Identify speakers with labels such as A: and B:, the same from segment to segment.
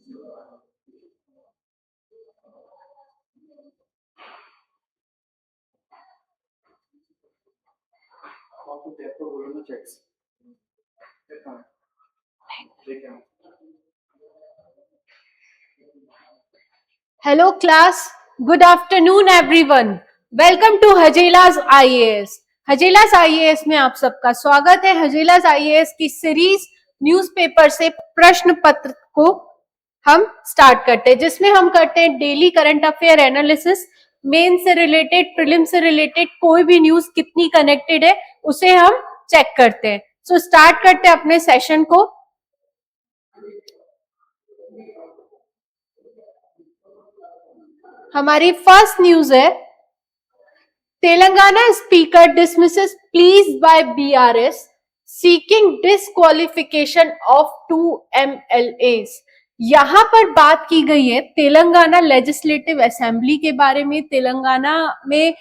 A: Hello class, good afternoon everyone. Welcome to Hajeela's IAS. Hajeela's IAS में आप सबका स्वागत है। Hajeela's IAS की सीरीज न्यूज़पेपर से प्रश्न पत्र को हम स्टार्ट करते हैं, जिसमें हम करते हैं daily current affair analysis. Main से रिलेटेड, प्रीलिम से रिलेटेड कोई भी न्यूज कितनी कनेक्टेड है उसे हम चेक करते हैं। सो स्टार्ट करते हैं अपने सेशन को। हमारी फर्स्ट न्यूज है, Telangana speaker dismisses pleas by BRS seeking disqualification of 2 MLAs। यहां पर बात की गई है तेलंगाना लेजिस्लेटिव असेंबली के बारे में। तेलंगाना में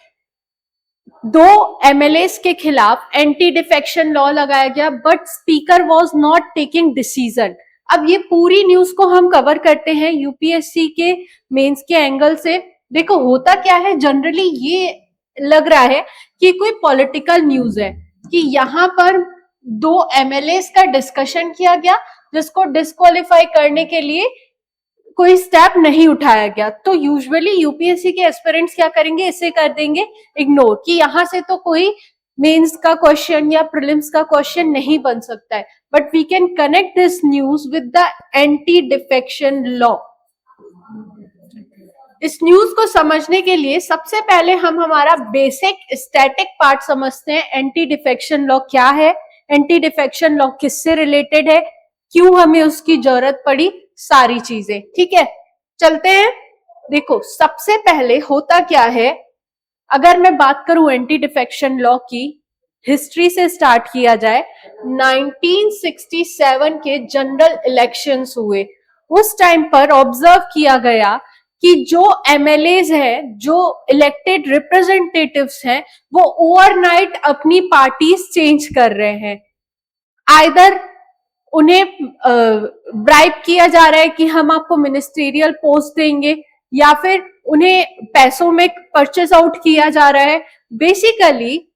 A: 2 MLAs के खिलाफ एंटी डिफेक्शन लॉ लगाया गया, but speaker was not taking decision. अब ये पूरी न्यूज को हम कवर करते हैं यूपीएससी के मेंस के एंगल से। देखो होता क्या है, जनरली ये लग रहा है कि कोई पॉलिटिकल न्यूज है कि यहाँ पर 2 MLAs का डिस्कशन किया गया जिसको डिस्क्वालीफाई करने के लिए कोई स्टेप नहीं उठाया गया। तो यूजुअली यूपीएससी के एस्पिरेंट्स क्या करेंगे, इसे कर देंगे इग्नोर कि यहां से तो कोई मेंस का क्वेश्चन या प्रीलिम्स का क्वेश्चन नहीं बन सकता है। But we can connect this news with the anti defection law. इस न्यूज को समझने के लिए सबसे पहले हम हमारा बेसिक स्टैटिक पार्ट समझते हैं। एंटी डिफेक्शन लॉ क्या है, एंटी डिफेक्शन लॉ किससे रिलेटेड है, क्यों हमें उसकी जरूरत पड़ी, सारी चीजें। ठीक है, चलते हैं। देखो सबसे पहले होता क्या है, अगर मैं बात करूं एंटी डिफेक्शन लॉ की हिस्ट्री से स्टार्ट किया जाए, 1967 के जनरल इलेक्शंस हुए। उस टाइम पर ऑब्जर्व किया गया कि जो MLAs हैं, जो इलेक्टेड रिप्रेजेंटेटिव्स हैं, वो ओवरनाइट अपनी पार्टीज चेंज कर रहे हैं। आइदर उन्हें ब्राइब किया जा रहा है कि हम आपको मिनिस्ट्रियल पोस्ट देंगे, या फिर उन्हें पैसों में परचेस आउट किया जा रहा है। बेसिकली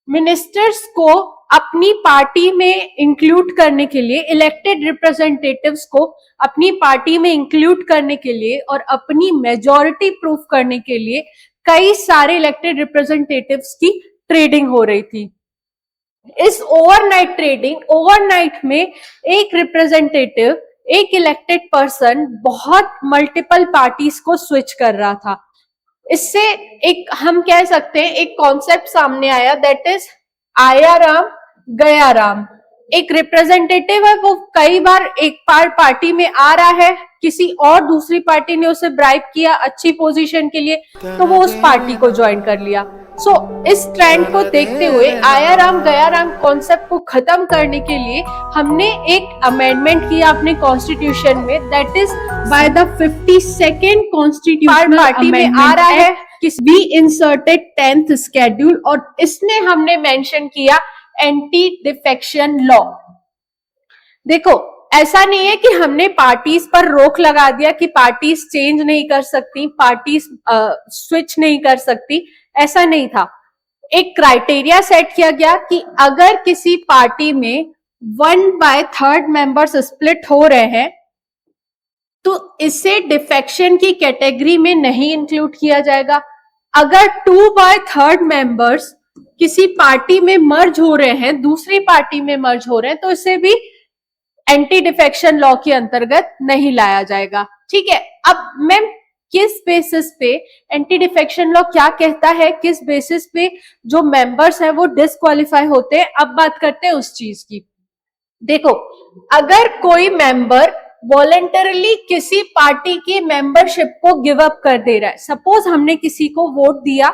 A: मिनिस्टर्स को अपनी पार्टी में इंक्लूड करने के लिए, इलेक्टेड रिप्रेजेंटेटिव्स को अपनी पार्टी में इंक्लूड करने के लिए और अपनी मेजॉरिटी प्रूफ करने के लिए कई सारे इलेक्टेड रिप्रेजेंटेटिव्स की ट्रेडिंग हो रही थी। इस ओवरनाइट ट्रेडिंग, ओवरनाइट में एक रिप्रेजेंटेटिव, एक इलेक्टेड पर्सन बहुत मल्टीपल पार्टीज को स्विच कर रहा था। इससे एक हम कह सकते हैं एक कॉन्सेप्ट सामने आया, दैट इज आया राम गया राम। एक रिप्रेजेंटेटिव है, वो कई बार एक पार्टी में आ रहा है, किसी और दूसरी पार्टी ने उसे ब्राइब किया अच्छी पोजीशन के लिए, तो वो उस पार्टी को ज्वाइन कर लिया। सो इस ट्रेंड को देखते हुए आया राम गया राम कॉन्सेप्ट को खत्म करने के लिए हमने एक अमेंडमेंट किया अपने कॉन्स्टिट्यूशन में, that is by the 52nd constitutional party में आ रहा है कि वी इंसर्टेड 10th शेड्यूल, और इसमें हमने मेंशन किया एंटी डिफेक्शन लॉ। देखो ऐसा नहीं है कि हमने पार्टीज पर रोक लगा दिया कि पार्टीज चेंज नहीं कर सकती, पार्टीज स्विच नहीं कर सकती, ऐसा नहीं था। एक क्राइटेरिया सेट किया गया कि अगर किसी पार्टी में 1/3 मेंबर्स स्प्लिट हो रहे हैं तो इसे डिफेक्शन की कैटेगरी में नहीं इंक्लूड किया जाएगा। अगर 2/3 मेंबर्स किसी पार्टी में मर्ज हो रहे हैं, दूसरी पार्टी में मर्ज हो रहे हैं, तो इसे भी एंटी डिफेक्शन लॉ के अंतर्गत नहीं लाया जाएगा। ठीक है, अब मैम किस बेसिस पे एंटी डिफेक्शन लॉ क्या कहता है, किस बेसिस पे जो मेंबर्स हैं वो डिस्क्वालीफाई होते हैं, अब बात करते हैं उस चीज की। देखो अगर कोई मेंबर वॉलेंटरली किसी पार्टी की मेंबरशिप को गिव अप कर दे रहा है, सपोज हमने किसी को वोट दिया,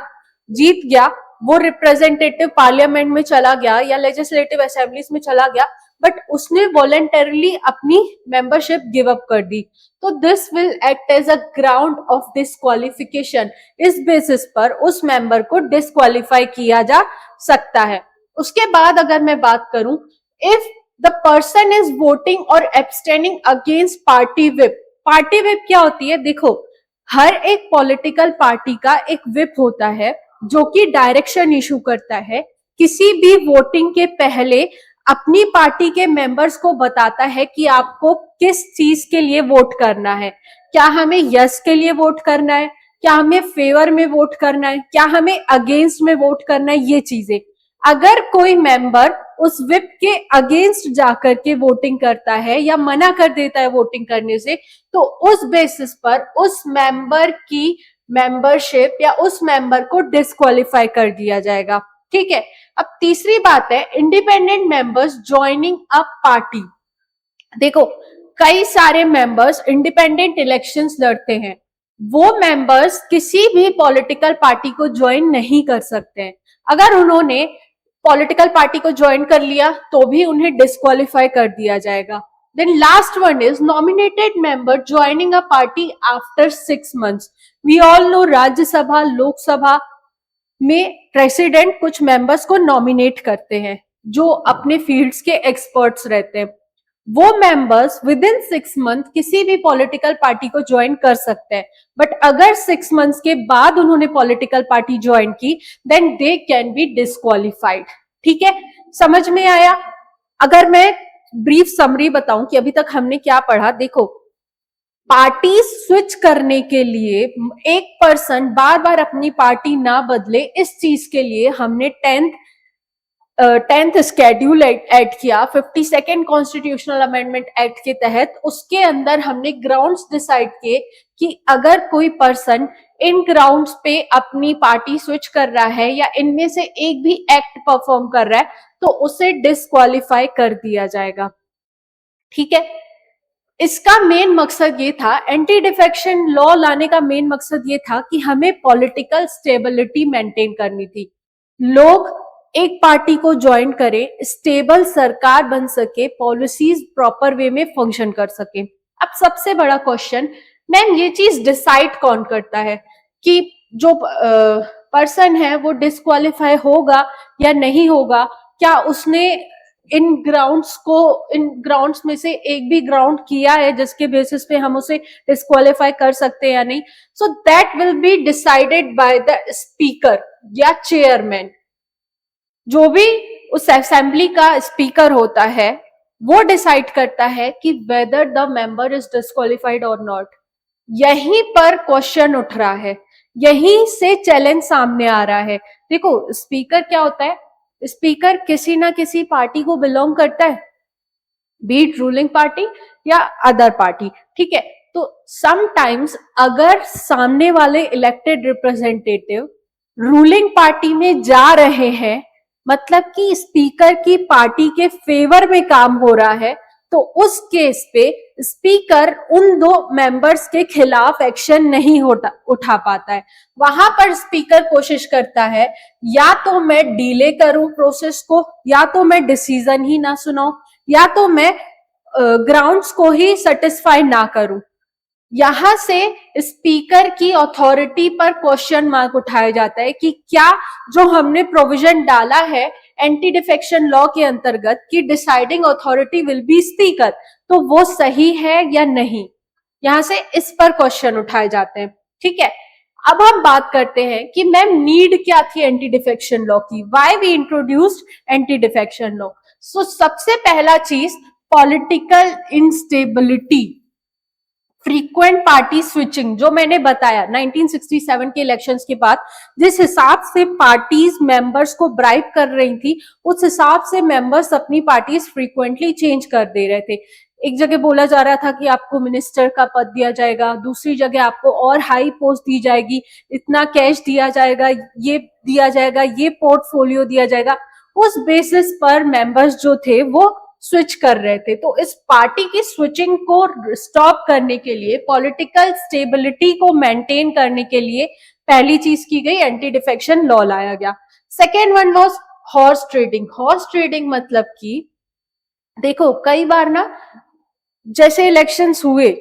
A: जीत गया, वो रिप्रेजेंटेटिव पार्लियामेंट में चला गया या लेजिस्लेटिव असेंबलीज में चला गया, बट उसने वॉलेंटरली अपनी मेंबरशिप गिव अप कर दी, तो this will act as a ground of disqualification. इस बेसिस पर उस मेंबर को डिस्क्वालीफाई किया जा सकता है। उसके बाद अगर मैं बात करूं, if the person is voting or abstaining against party whip, party whip क्या होती है? देखो, हर एक पॉलिटिकल पार्टी का एक विप होता है जो कि डायरेक्शन इशू करता है, किसी भी वोटिंग के पहले अपनी पार्टी के मेंबर्स को बताता है कि आपको किस चीज के लिए वोट करना है। क्या हमें यस के लिए वोट करना है, क्या हमें फेवर में वोट करना है, क्या हमें अगेंस्ट में वोट करना है, ये चीजें। अगर कोई मेंबर उस विप के अगेंस्ट जाकर के वोटिंग करता है या मना कर देता है वोटिंग करने से, तो उस बेसिस पर उस मेंबर की मेंबरशिप या उस मेंबर को डिस्क्वालीफाई कर दिया जाएगा। ठीक है। अब तीसरी बात है independent members joining a party. देखो, कई सारे मेंबर्स इंडिपेंडेंट इलेक्शंस लड़ते हैं, वो मेंबर्स किसी भी पॉलिटिकल पार्टी को ज्वाइन नहीं कर सकते हैं। अगर उन्होंने पॉलिटिकल पार्टी को ज्वाइन कर लिया तो भी उन्हें डिस्क्वालीफाई कर दिया जाएगा। Then last one is nominated member joining a party after 6 months। We all know Rajya Sabha Lok Sabha में प्रेसिडेंट कुछ मेंबर्स को नॉमिनेट करते हैं जो अपने फील्ड्स के एक्सपर्ट्स रहते हैं। वो मेंबर्स विद इन 6 months किसी भी पॉलिटिकल पार्टी को ज्वाइन कर सकते हैं, बट अगर 6 months के बाद उन्होंने पॉलिटिकल पार्टी ज्वाइन की then they can be disqualified. ठीक है, समझ में आया? अगर मैं ब्रीफ समरी बताऊं कि अभी तक हमने क्या पढ़ा, देखो, पार्टी स्विच करने के लिए एक पर्सन बार बार अपनी पार्टी ना बदले, इस चीज के लिए हमने 10th स्केड्यूल ऐड किया 52nd कॉन्स्टिट्यूशनल अमेंडमेंट एक्ट के तहत। उसके अंदर हमने ग्राउंड्स डिसाइड किए कि अगर कोई पर्सन इन ग्राउंड्स पे अपनी पार्टी स्विच कर रहा है या इनमें से एक भी एक्ट परफॉर्म कर रहा है तो उसे डिस्क्वालीफाई कर दिया जाएगा। ठीक है, इसका मेन मकसद ये था, एंटी डिफेक्शन लॉ लाने का मेन मकसद ये था कि हमें पॉलिटिकल स्टेबिलिटी मेंटेन करनी थी। लोग एक पार्टी को ज्वाइन करें, स्टेबल सरकार बन सके, पॉलिसीज प्रॉपर वे में फंक्शन कर सके। अब सबसे बड़ा क्वेश्चन, मैम ये चीज डिसाइड कौन करता है कि जो पर्सन है वो डिस्क्वालीफाई होगा या नहीं होगा? क्या उसने इन ग्राउंड्स में से एक भी ग्राउंड किया है जिसके बेसिस पे हम उसे डिस्क्वालीफाई कर सकते हैं या नहीं? So that will be decided by the speaker या चेयरमैन। जो भी उस असेंबली का स्पीकर होता है वो डिसाइड करता है कि whether the member is disqualified और नॉट। यहीं पर क्वेश्चन उठ रहा है, यहीं से चैलेंज सामने आ रहा है। देखो, स्पीकर क्या होता है? स्पीकर किसी ना किसी पार्टी को बिलोंग करता है, बीट रूलिंग पार्टी या अदर पार्टी। ठीक है, तो समटाइम्स अगर सामने वाले इलेक्टेड रिप्रेजेंटेटिव रूलिंग पार्टी में जा रहे हैं, मतलब कि स्पीकर की पार्टी के फेवर में काम हो रहा है, तो उस केस पे स्पीकर उन दो मेंबर्स के खिलाफ एक्शन नहीं उठा पाता है। वहां पर स्पीकर कोशिश करता है या तो मैं डिले करूं प्रोसेस को, या तो मैं डिसीजन ही ना सुनाऊं, या तो मैं ग्राउंड्स को ही सेटिस्फाई ना करूं। यहां से स्पीकर की अथॉरिटी पर क्वेश्चन मार्क उठाया जाता है कि क्या जो हमने प्रोविजन डाला है एंटी डिफेक्शन लॉ के अंतर्गत कि deciding authority will be speaker, तो वो सही है या नहीं। यहां से इस पर क्वेश्चन उठाए जाते हैं। ठीक है, अब हम बात करते हैं कि मैम नीड क्या थी एंटी डिफेक्शन लॉ की, why we introduced anti defection law. So सबसे पहला चीज, political instability, frequent party switching. जो मैंने बताया 1967 के इलेक्शंस के बाद जिस हिसाब से पार्टीज मेंबर्स को ब्राइब कर रही थी, उस हिसाब से मेंबर्स अपनी पार्टीज फ्रीक्वेंटली चेंज कर दे रहे थे। एक जगह बोला जा रहा था कि आपको मिनिस्टर का पद दिया जाएगा, दूसरी जगह आपको और हाई पोस्ट दी जाएगी, इतना कैश दिया जाएगा, ये दिया जाएगा, ये पोर्टफोलियो दिया जाएगा। उस बेसिस पर मेंबर्स जो थे वो स्विच कर रहे थे। तो इस पार्टी की स्विचिंग को स्टॉप करने के लिए, पॉलिटिकल स्टेबिलिटी को मेंटेन करने के लिए पहली चीज की गई, एंटी डिफेक्शन लॉ लाया गया। Second one was horse trading. Horse trading मतलब कि देखो, कई बार ना जैसे इलेक्शंस हुए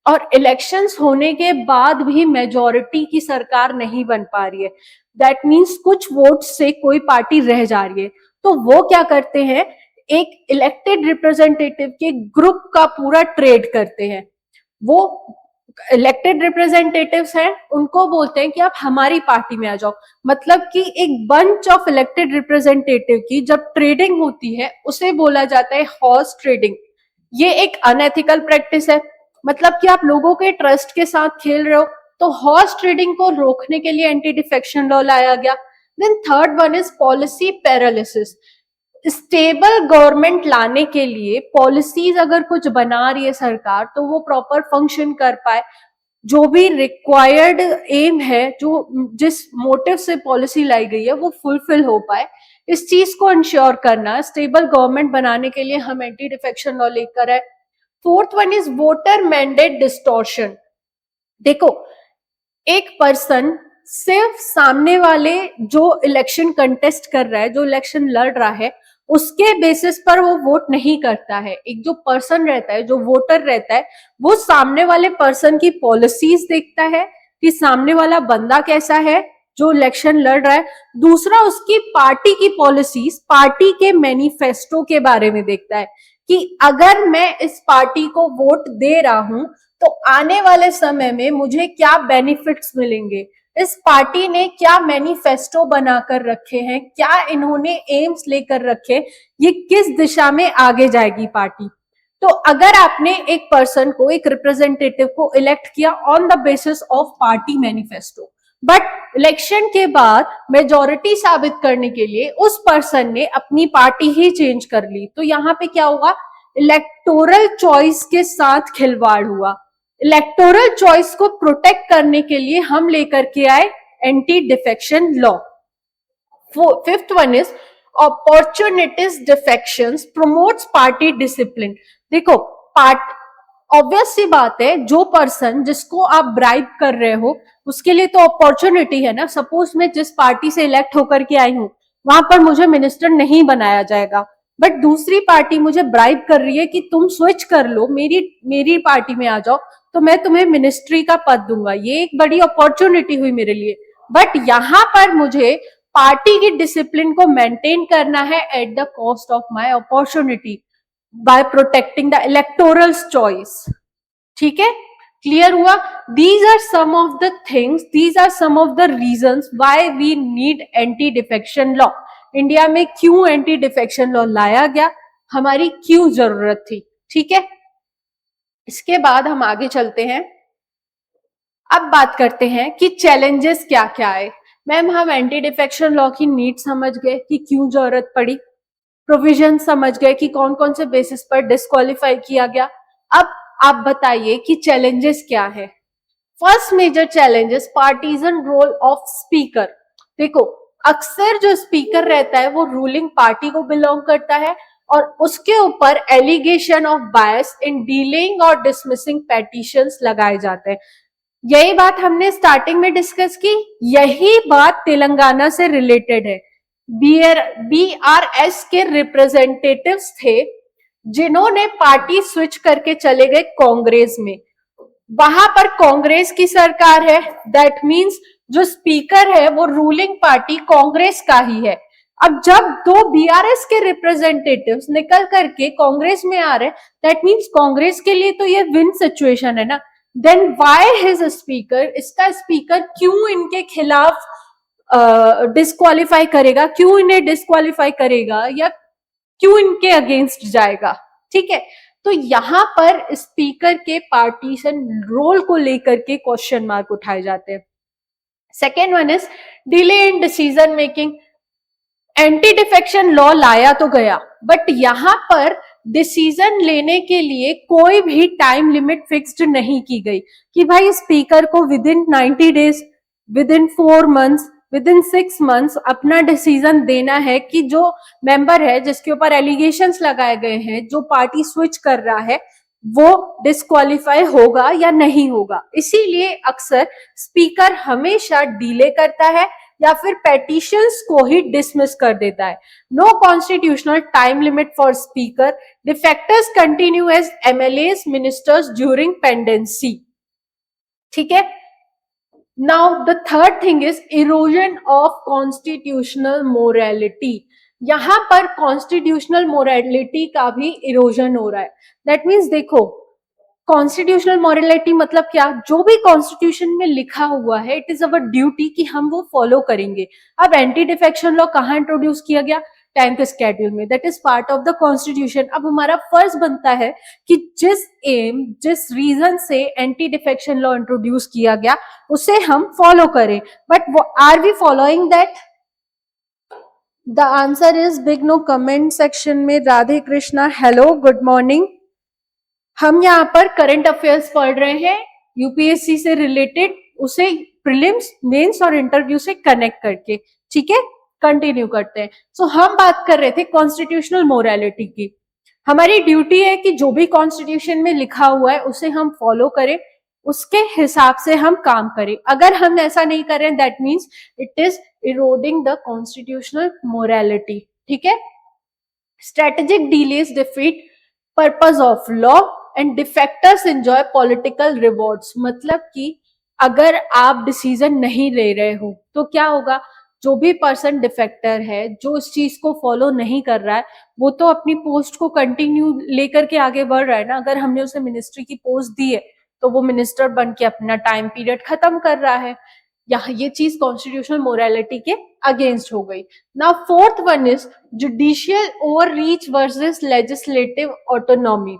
A: और इलेक्शंस होने के बाद भी मेजॉरिटी की सरकार नहीं बन पा रही है, दैट मीन्स कुछ वोट से कोई पार्टी रह जा रही है, तो वो क्या करते हैं, एक इलेक्टेड रिप्रेजेंटेटिव के ग्रुप का पूरा ट्रेड करते हैं। वो इलेक्टेड रिप्रेजेंटेटिव्स हैं उनको बोलते हैं कि आप हमारी पार्टी में आ जाओ। मतलब कि एक बंच ऑफ इलेक्टेड रिप्रेजेंटेटिव की जब ट्रेडिंग होती है उसे बोला जाता है हॉर्स ट्रेडिंग। ये एक अनएथिकल प्रैक्टिस है, मतलब कि आप लोगों के ट्रस्ट के साथ खेल रहे हो। तो हॉर्स ट्रेडिंग को रोकने के लिए एंटी डिफेक्शन लॉ लाया गया। Then third one is policy paralysis. Stable government लाने के लिए पॉलिसीज अगर कुछ बना रही है सरकार तो वो प्रॉपर फंक्शन कर पाए, जो भी रिक्वायर्ड एम है, जो जिस मोटिव से पॉलिसी लाई गई है वो फुलफिल हो पाए, इस चीज को इंश्योर करना। स्टेबल गवर्नमेंट बनाने के लिए हम एंटी डिफेक्शन लॉ लेकर आए। Fourth one is voter mandate distortion. देखो, एक पर्सन सिर्फ सामने वाले जो इलेक्शन कंटेस्ट कर रहा है, जो इलेक्शन लड़ रहा है, उसके बेसिस पर वो वोट नहीं करता है। एक जो पर्सन रहता है, जो वोटर रहता है, वो सामने वाले पर्सन की पॉलिसीज देखता है कि सामने वाला बंदा कैसा है जो इलेक्शन लड़ रहा है। दूसरा, उसकी पार्टी की पॉलिसीज, पार्टी के मैनिफेस्टो के बारे में देखता है कि अगर मैं इस पार्टी को वोट दे रहा हूं तो आने वाले समय में मुझे क्या बेनिफिट्स मिलेंगे, इस पार्टी ने क्या मैनिफेस्टो बनाकर रखे हैं, क्या इन्होंने एम्स लेकर रखे, ये किस दिशा में आगे जाएगी पार्टी। तो अगर आपने एक पर्सन को, एक रिप्रेजेंटेटिव को इलेक्ट किया on the basis of party manifesto, but election के बाद मेजॉरिटी साबित करने के लिए उस पर्सन ने अपनी पार्टी ही चेंज कर ली, तो यहाँ पे क्या होगा, इलेक्टोरल चॉइस के साथ खिलवाड़ हुआ। इलेक्टोरल चॉइस को प्रोटेक्ट करने के लिए हम लेकर के आए anti defection law. Fifth one is opportunities defections promotes party discipline. देखो, ऑब्वियस सी बात है, जो पर्सन जिसको आप ब्राइब कर रहे हो उसके लिए तो अपॉर्चुनिटी है ना। सपोज मैं जिस पार्टी से इलेक्ट होकर के आई हूं वहां पर मुझे मिनिस्टर नहीं बनाया जाएगा, बट दूसरी पार्टी मुझे ब्राइब कर रही है कि तुम स्विच कर लो, मेरी पार्टी में आ जाओ तो मैं तुम्हें मिनिस्ट्री का पद दूंगा। ये एक बड़ी अपॉर्चुनिटी हुई मेरे लिए, बट यहां पर मुझे पार्टी की डिसिप्लिन को मेंटेन करना है at the cost of my opportunity, by protecting the electoral choice. ठीक है, क्लियर हुआ? These are some of the things, these are some of the reasons why we need anti defection law. India में क्यों anti defection law लाया गया, हमारी क्यों जरूरत थी। ठीक है, इसके बाद हम आगे चलते हैं। अब बात करते हैं कि चैलेंजेस क्या क्या है। मैम, हम एंटी डिफेक्शन लॉ की नीड समझ गए कि क्यों जरूरत पड़ी, प्रोविजन समझ गए कि कौन कौन से बेसिस पर डिस्क्वालीफाई किया गया। अब आप बताइए कि चैलेंजेस क्या है। First major challenge is partisan role of speaker. देखो, अक्सर जो स्पीकर रहता है वो रूलिंग पार्टी को बिलोंग करता है और उसके ऊपर allegation of bias in dealing और डिसमिसिंग पेटिशंस लगाए जाते हैं। यही बात हमने स्टार्टिंग में डिस्कस की, यही बात तेलंगाना से रिलेटेड है। बीआरएस के रिप्रेजेंटेटिव्स थे जिन्होंने पार्टी स्विच करके चले गए कांग्रेस में। वहां पर कांग्रेस की सरकार है, दैट मींस जो स्पीकर है वो रूलिंग पार्टी कांग्रेस का ही है। अब जब दो बीआरएस के रिप्रेजेंटेटिव्स निकल करके कांग्रेस में आ रहे, दैट मींस कांग्रेस के लिए तो ये विन सिचुएशन है ना। देन व्हाई हिज स्पीकर, इसका स्पीकर क्यों इनके खिलाफ डिस्क्वालीफाई करेगा, क्यों इन्हें डिस्क्वालीफाई करेगा या क्यों इनके अगेंस्ट जाएगा। ठीक है, तो यहां पर स्पीकर के पार्टीशन रोल को लेकर के क्वेश्चन मार्क उठाए जाते हैं। Second one is delay in decision making. Anti defection law लाया तो गया, बट यहां पर डिसीजन लेने के लिए कोई भी टाइम लिमिट फिक्स्ड नहीं की गई कि भाई स्पीकर को with in 90 days, with in 4 months, with in 6 months अपना डिसीजन देना है कि जो मेंबर है जिसके ऊपर एलिगेशंस लगाए गए हैं, जो पार्टी स्विच कर रहा है, वो डिस्क्वालीफाई होगा या नहीं होगा। इसीलिए अक्सर स्पीकर हमेशा डिले करता है या फिर पेटिशंस को ही डिसमिस कर देता है। No constitutional time limit for speaker, defectors continue as MLAs ministers during pendency. ठीक है, now the third thing is erosion of constitutional morality. यहां पर कॉन्स्टिट्यूशनल मोरालिटी का भी इरोजन हो रहा है। दैट मीन्स देखो, कॉन्स्टिट्यूशनल मॉरलिटी मतलब क्या, जो भी कॉन्स्टिट्यूशन में लिखा हुआ है इट इज अवर ड्यूटी कि हम वो फॉलो करेंगे। अब एंटी डिफेक्शन लॉ कहाँ इंट्रोड्यूस किया गया, 10th स्केड्यूल में, that is part of the constitution. अब हमारा फर्ज बनता है कि जिस रीजन से एंटी डिफेक्शन लॉ इंट्रोड्यूस किया गया उसे हम फॉलो करें, but are we following that? The answer is big no. Comment section में Radhe Krishna, hello, good morning. हम यहाँ पर करंट अफेयर्स पढ़ रहे हैं यूपीएससी से रिलेटेड, उसे प्रीलिम्स, मेंस और इंटरव्यू से कनेक्ट करके, ठीक है, कंटिन्यू करते हैं। सो हम बात कर रहे थे कॉन्स्टिट्यूशनल मोरालिटी की। हमारी ड्यूटी है कि जो भी कॉन्स्टिट्यूशन में लिखा हुआ है उसे हम फॉलो करें, उसके हिसाब से हम काम करें। अगर हम ऐसा नहीं करें that means it is eroding the constitutional morality, ठीक है। Strategic delays defeat purpose of law and defectors enjoy political rewards. मतलब कि अगर आप डिसीजन नहीं ले रहे हो तो क्या होगा, जो भी पर्सन डिफेक्टर है, जो इस चीज को फॉलो नहीं कर रहा है, वो तो अपनी पोस्ट को कंटिन्यू लेकर के आगे बढ़ रहा है ना। अगर हमने उसे मिनिस्ट्री की पोस्ट दी है तो वो मिनिस्टर बन के अपना टाइम पीरियड खत्म कर रहा है। यहाँ ये चीज कॉन्स्टिट्यूशनल मोरालिटी के अगेंस्ट हो गई। Now fourth one is judicial over reach versus legislative autonomy.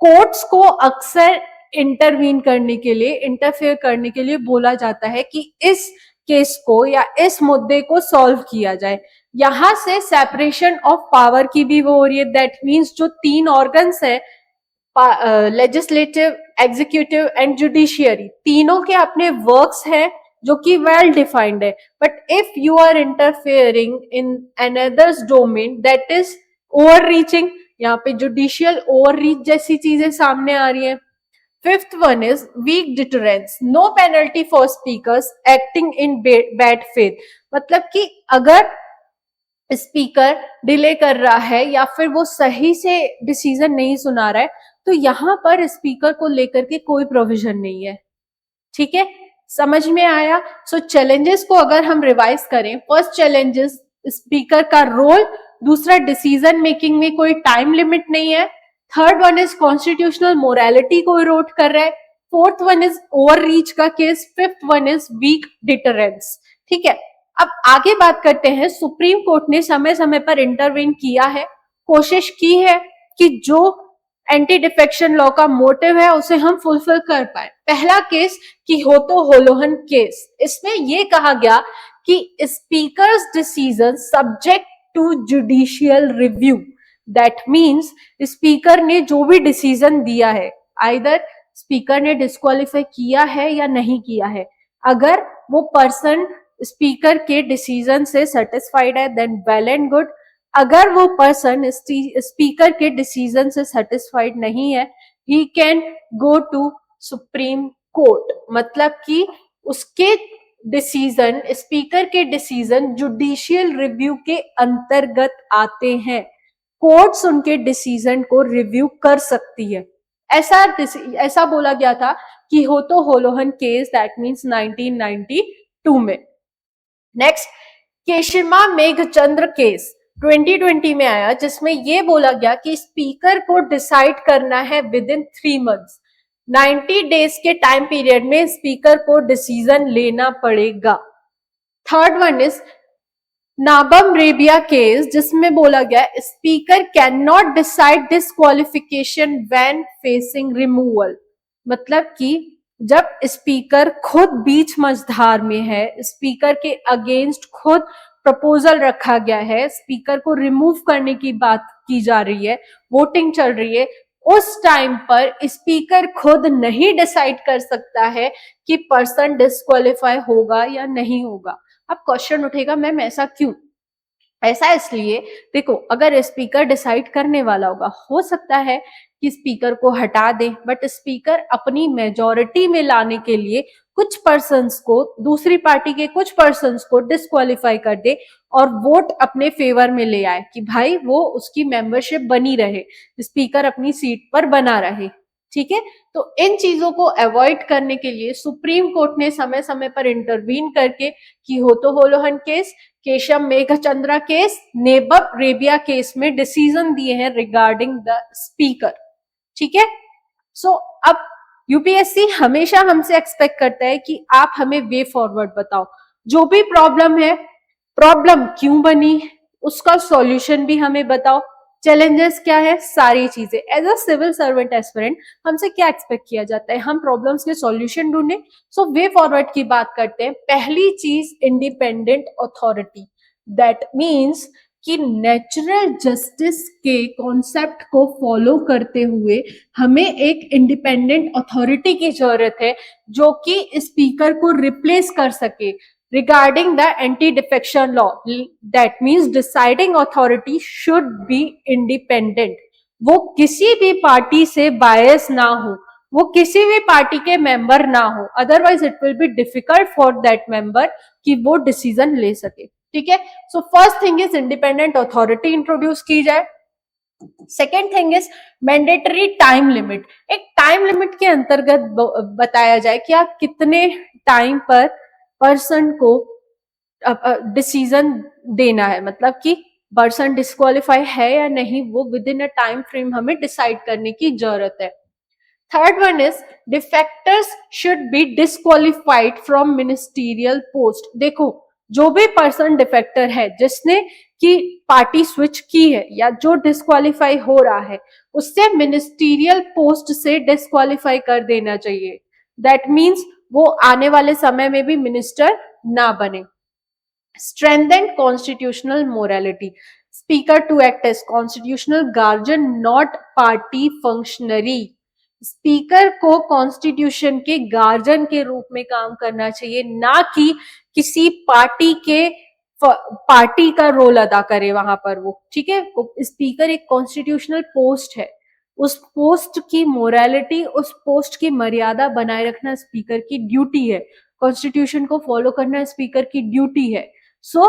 A: Courts को अक्सर इंटरवीन करने के लिए, इंटरफेयर करने के लिए बोला जाता है कि इस केस को या इस मुद्दे को सॉल्व किया जाए। यहां से सेपरेशन ऑफ पावर की भी वो हो रही है, दैट मीन्स जो तीन ऑर्गन्स है, लेजिस्लेटिव, एग्जीक्यूटिव एंड जुडिशियरी, तीनों के अपने वर्क्स हैं जो कि वेल डिफाइंड है। But if you are interfering in another's domain that is overreaching, यहाँ पे जुडिशियल ओवर रीच जैसी चीजें सामने आ रही है। Fifth one is weak deterrence, no penalty for speakers acting in bad faith. मतलब कि अगर स्पीकर डिले कर रहा है या फिर वो सही से डिसीजन नहीं सुना रहा है तो यहाँ पर स्पीकर को लेकर के कोई प्रोविजन नहीं है, ठीक है, समझ में आया। सो चैलेंजेस को अगर हम रिवाइज करें, फर्स्ट चैलेंजेस स्पीकर का रोल, दूसरा डिसीजन मेकिंग में कोई टाइम लिमिट नहीं है, third one is constitutional morality को इरोड कर रहा है, fourth one is overreach का case, fifth one is weak deterrence, ठीक है। अब आगे बात करते हैं, सुप्रीम कोर्ट ने समय समय पर इंटरवेन किया है, कोशिश की है कि जो एंटी डिफेक्शन लॉ का मोटिव है उसे हम फुलफिल कर पाए। पहला केस की होतो होलोहन केस, इसमें यह कहा गया कि speaker's decision subject to judicial review. That means speaker ने जो भी डिसीजन दिया है, आइदर स्पीकर ने डिस्क्वालीफाई किया है या नहीं किया है, अगर वो पर्सन स्पीकर के डिसीजन से सेटिस्फाइड है देन वेल एंड गुड। अगर वो पर्सन स्पीकर के डिसीजन से सेटिस्फाइड नहीं है, he can go to supreme court. मतलब कि उसके डिसीजन, स्पीकर के डिसीजन जुडिशियल रिव्यू के अंतर्गत आते हैं, कोर्ट्स उनके डिसीजन को रिव्यू कर सकती है। ऐसा बोला गया था कि होतो होलोहन केस, दैट मीन्स 1992 में। नेक्स्ट, केशिमा मेघचंद्र केस 2020 में आया, जिसमें यह बोला गया कि स्पीकर को डिसाइड करना है विद इन 3 मंथ्स, 90 डेज के टाइम पीरियड में स्पीकर को डिसीजन लेना पड़ेगा। Third one is Nabam Rebia case, जिसमें बोला गया speaker can not decide disqualification when facing removal. मतलब कि जब स्पीकर खुद बीच मझधार में है, स्पीकर के अगेंस्ट खुद प्रपोजल रखा गया है, स्पीकर को रिमूव करने की बात की जा रही है, वोटिंग चल रही है, उस टाइम पर स्पीकर खुद नहीं डिसाइड कर सकता है कि पर्सन डिस्क्वालीफाई होगा या नहीं होगा। अब क्वेश्चन उठेगा, मैम ऐसा क्यों? ऐसा इसलिए, देखो, अगर स्पीकर डिसाइड करने वाला होगा, हो सकता है कि स्पीकर को हटा दे, बट स्पीकर अपनी मेजॉरिटी में लाने के लिए कुछ पर्सन्स को, दूसरी पार्टी के कुछ पर्सन्स को डिस्क्वालीफाई कर दे और वोट अपने फेवर में ले आए कि भाई वो उसकी मेंबरशिप बनी रहे, स्पीकर अपनी सीट पर बना रहे, ठीक है। तो इन चीजों को अवॉइड करने के लिए सुप्रीम कोर्ट ने समय समय पर इंटरवीन करके Kihoto Hollohan case, Keisham Meghachandra case, Nabam Rebia case में डिसीजन दिए हैं रिगार्डिंग द स्पीकर, ठीक है। सो अब यूपीएससी हमेशा हमसे एक्सपेक्ट करता है कि आप हमें वे फॉरवर्ड बताओ, जो भी प्रॉब्लम है, प्रॉब्लम क्यों बनी, उसका सॉल्यूशन भी हमें बताओ, चैलेंजेस क्या है, सारी चीजें। As a civil servant aspirant हमसे क्या एक्सपेक्ट किया जाता है, हम प्रॉब्लम्स के सॉल्यूशन ढूंढें। सो वे फॉरवर्ड की बात करते हैं। पहली चीज इंडिपेंडेंट अथॉरिटी, दैट मीन्स कि नेचुरल जस्टिस के कॉन्सेप्ट को फॉलो करते हुए हमें एक इंडिपेंडेंट अथॉरिटी की जरूरत है जो कि स्पीकर को रिप्लेस कर सके regarding the anti-defection law. That means deciding authority should be independent. वो किसी भी पार्टी से बायस ना हो, वो किसी भी पार्टी के मेंबर ना हो, otherwise it will be difficult for that member कि वो डिसीजन ले सके। ठीक है, so first thing is independent authority introduce की जाए। Second thing is mandatory time limit. एक टाइम लिमिट के अंतर्गत बताया जाए कि आप कितने टाइम पर पर्सन को डिसीजन देना है, मतलब कि पर्सन डिस्क्वालीफाई है या नहीं, वो with in a time frame हमें डिसाइड करने की जरूरत है। Third one is defectors should be disqualified from ministerial post. देखो, जो भी पर्सन डिफेक्टर है, जिसने की पार्टी स्विच की है या जो डिस्क्वालीफाई हो रहा है, उससे मिनिस्टीरियल पोस्ट से डिस्क्वालीफाई कर देना चाहिए। दैट मीन्स वो आने वाले समय में भी मिनिस्टर ना बने। Strengthened constitutional morality, speaker to act as constitutional guardian not party functionary. Speaker को कॉन्स्टिट्यूशन के गार्जियन के रूप में काम करना चाहिए, ना कि किसी पार्टी का रोल अदा करे वहां पर वो। ठीक है, स्पीकर एक कॉन्स्टिट्यूशनल पोस्ट है, उस पोस्ट की मोरालिटी, उस पोस्ट की मर्यादा बनाए रखना स्पीकर की ड्यूटी है, कॉन्स्टिट्यूशन को फॉलो करना स्पीकर की ड्यूटी है। सो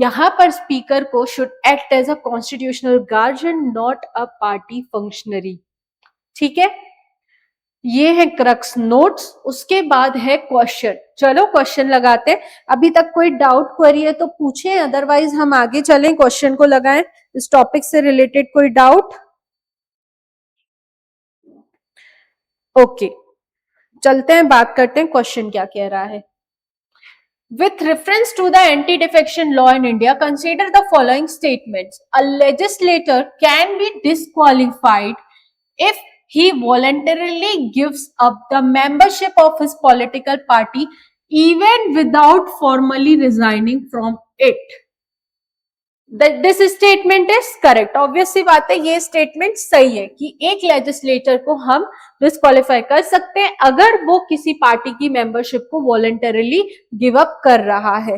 A: यहां पर स्पीकर को should act as a constitutional guardian not a party functionary. ठीक है, ये है क्रक्स नोट्स। उसके बाद है क्वेश्चन। चलो क्वेश्चन लगाते हैं। अभी तक कोई डाउट क्वेरी है तो पूछें, अदरवाइज हम आगे चलें, क्वेश्चन को लगाएं। इस टॉपिक से रिलेटेड कोई डाउट? ओके, चलते हैं, बात करते हैं क्वेश्चन क्या कह रहा है। With reference to the anti-defection law in India, consider the following statements. A legislator can be disqualified if he voluntarily gives up the membership of his political party even without formally resigning from it. This statement is correct. Obvious सी बात है, ये statement सही है कि एक legislator को हम डिस्क्वालीफाई कर सकते हैं अगर वो किसी पार्टी की मेंबरशिप को वॉलंटरली गिव अप कर रहा है।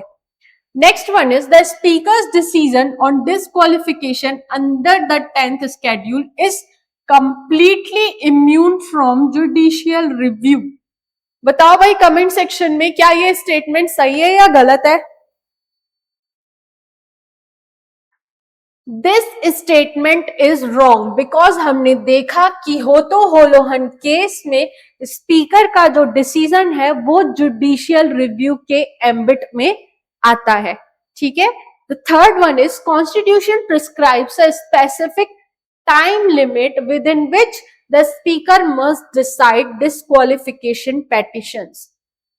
A: Next one is the speakers decision on disqualification under the 10th schedule is completely immune from judicial review. बताओ भाई कमेंट सेक्शन में, क्या ये स्टेटमेंट सही है या गलत है? This statement is wrong because हमने देखा कि होलोहन केस में स्पीकर का जो डिसीजन है वो जुडिशियल रिव्यू के एम्बिट में आता है। ठीक है, the third one is constitution prescribes a specific time limit with in which the speaker must decide disqualification petitions.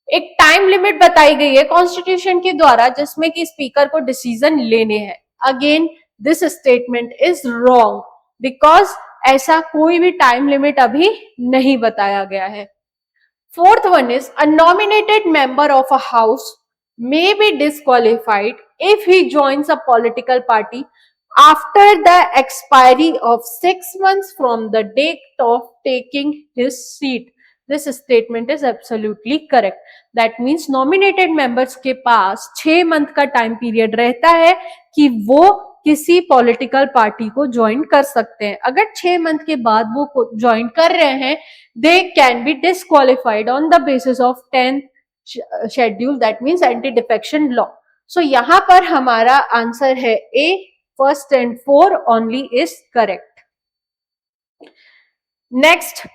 A: एक टाइम लिमिट बताई गई है कॉन्स्टिट्यूशन के द्वारा जिसमें कि स्पीकर को डिसीजन लेने हैं। Again this statement is wrong because ऐसा कोई भी टाइम लिमिट अभी नहीं बताया गया है। Fourth one is a nominated member of a house may be disqualified if he joins a political party after the expiry of 6 months from the date of taking his seat. This statement is absolutely correct. That means nominated members के पास 6 month का time period रहता है कि वो किसी political party को join कर सकते हैं। अगर 6 मंथ के बाद वो ज्वाइन कर रहे हैं, they can be disqualified on the basis of 10th schedule, that means anti defection law. So यहां पर हमारा आंसर है A, first and 4 only is correct. Next,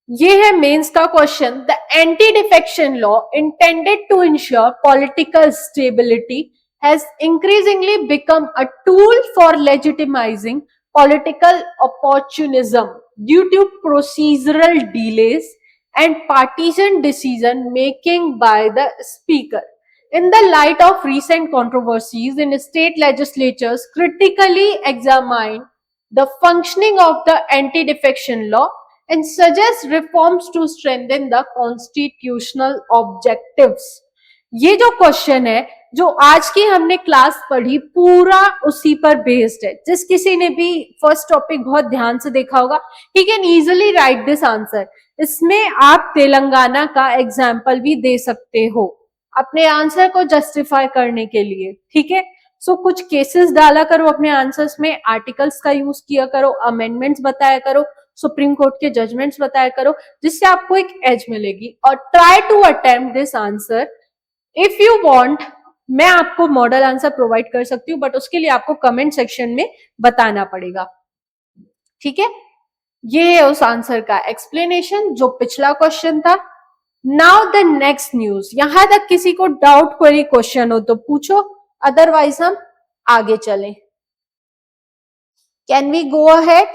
A: ये है मेंस का question. The anti defection law intended to ensure political stability has increasingly become a tool for legitimizing political opportunism. due to procedural delays and partisan decision making by the speaker. In the light of recent controversies in state legislatures critically examine the functioning of the anti-defection law and suggest reforms to strengthen the constitutional objectives. ये जो question है जो आज की हमने class पढ़ी पूरा उसी पर बेस्ड है. जिस किसी ने भी फर्स्ट टॉपिक बहुत ध्यान से देखा होगा he can easily right this answer. इसमें आप तेलंगाना का एग्जाम्पल भी दे सकते हो अपने आंसर को जस्टिफाई करने के लिए. ठीक है, सो कुछ केसेस डाला करो अपने आंसर्स में, आर्टिकल्स का यूज किया करो, अमेंडमेंट्स बताया करो, सुप्रीम कोर्ट के जजमेंट्स बताया करो, जिससे आपको एक एज मिलेगी. और try to attempt this answer. If you want मैं आपको मॉडल आंसर प्रोवाइड कर सकती हूँ, बट उसके लिए आपको कमेंट सेक्शन में बताना पड़ेगा. ठीक है, ये है उस आंसर का एक्सप्लेनेशन जो पिछला क्वेश्चन था. Now the next news. यहां तक किसी को डाउट क्वेरी क्वेश्चन हो तो पूछो, अदरवाइज हम आगे चलें. Can we go ahead?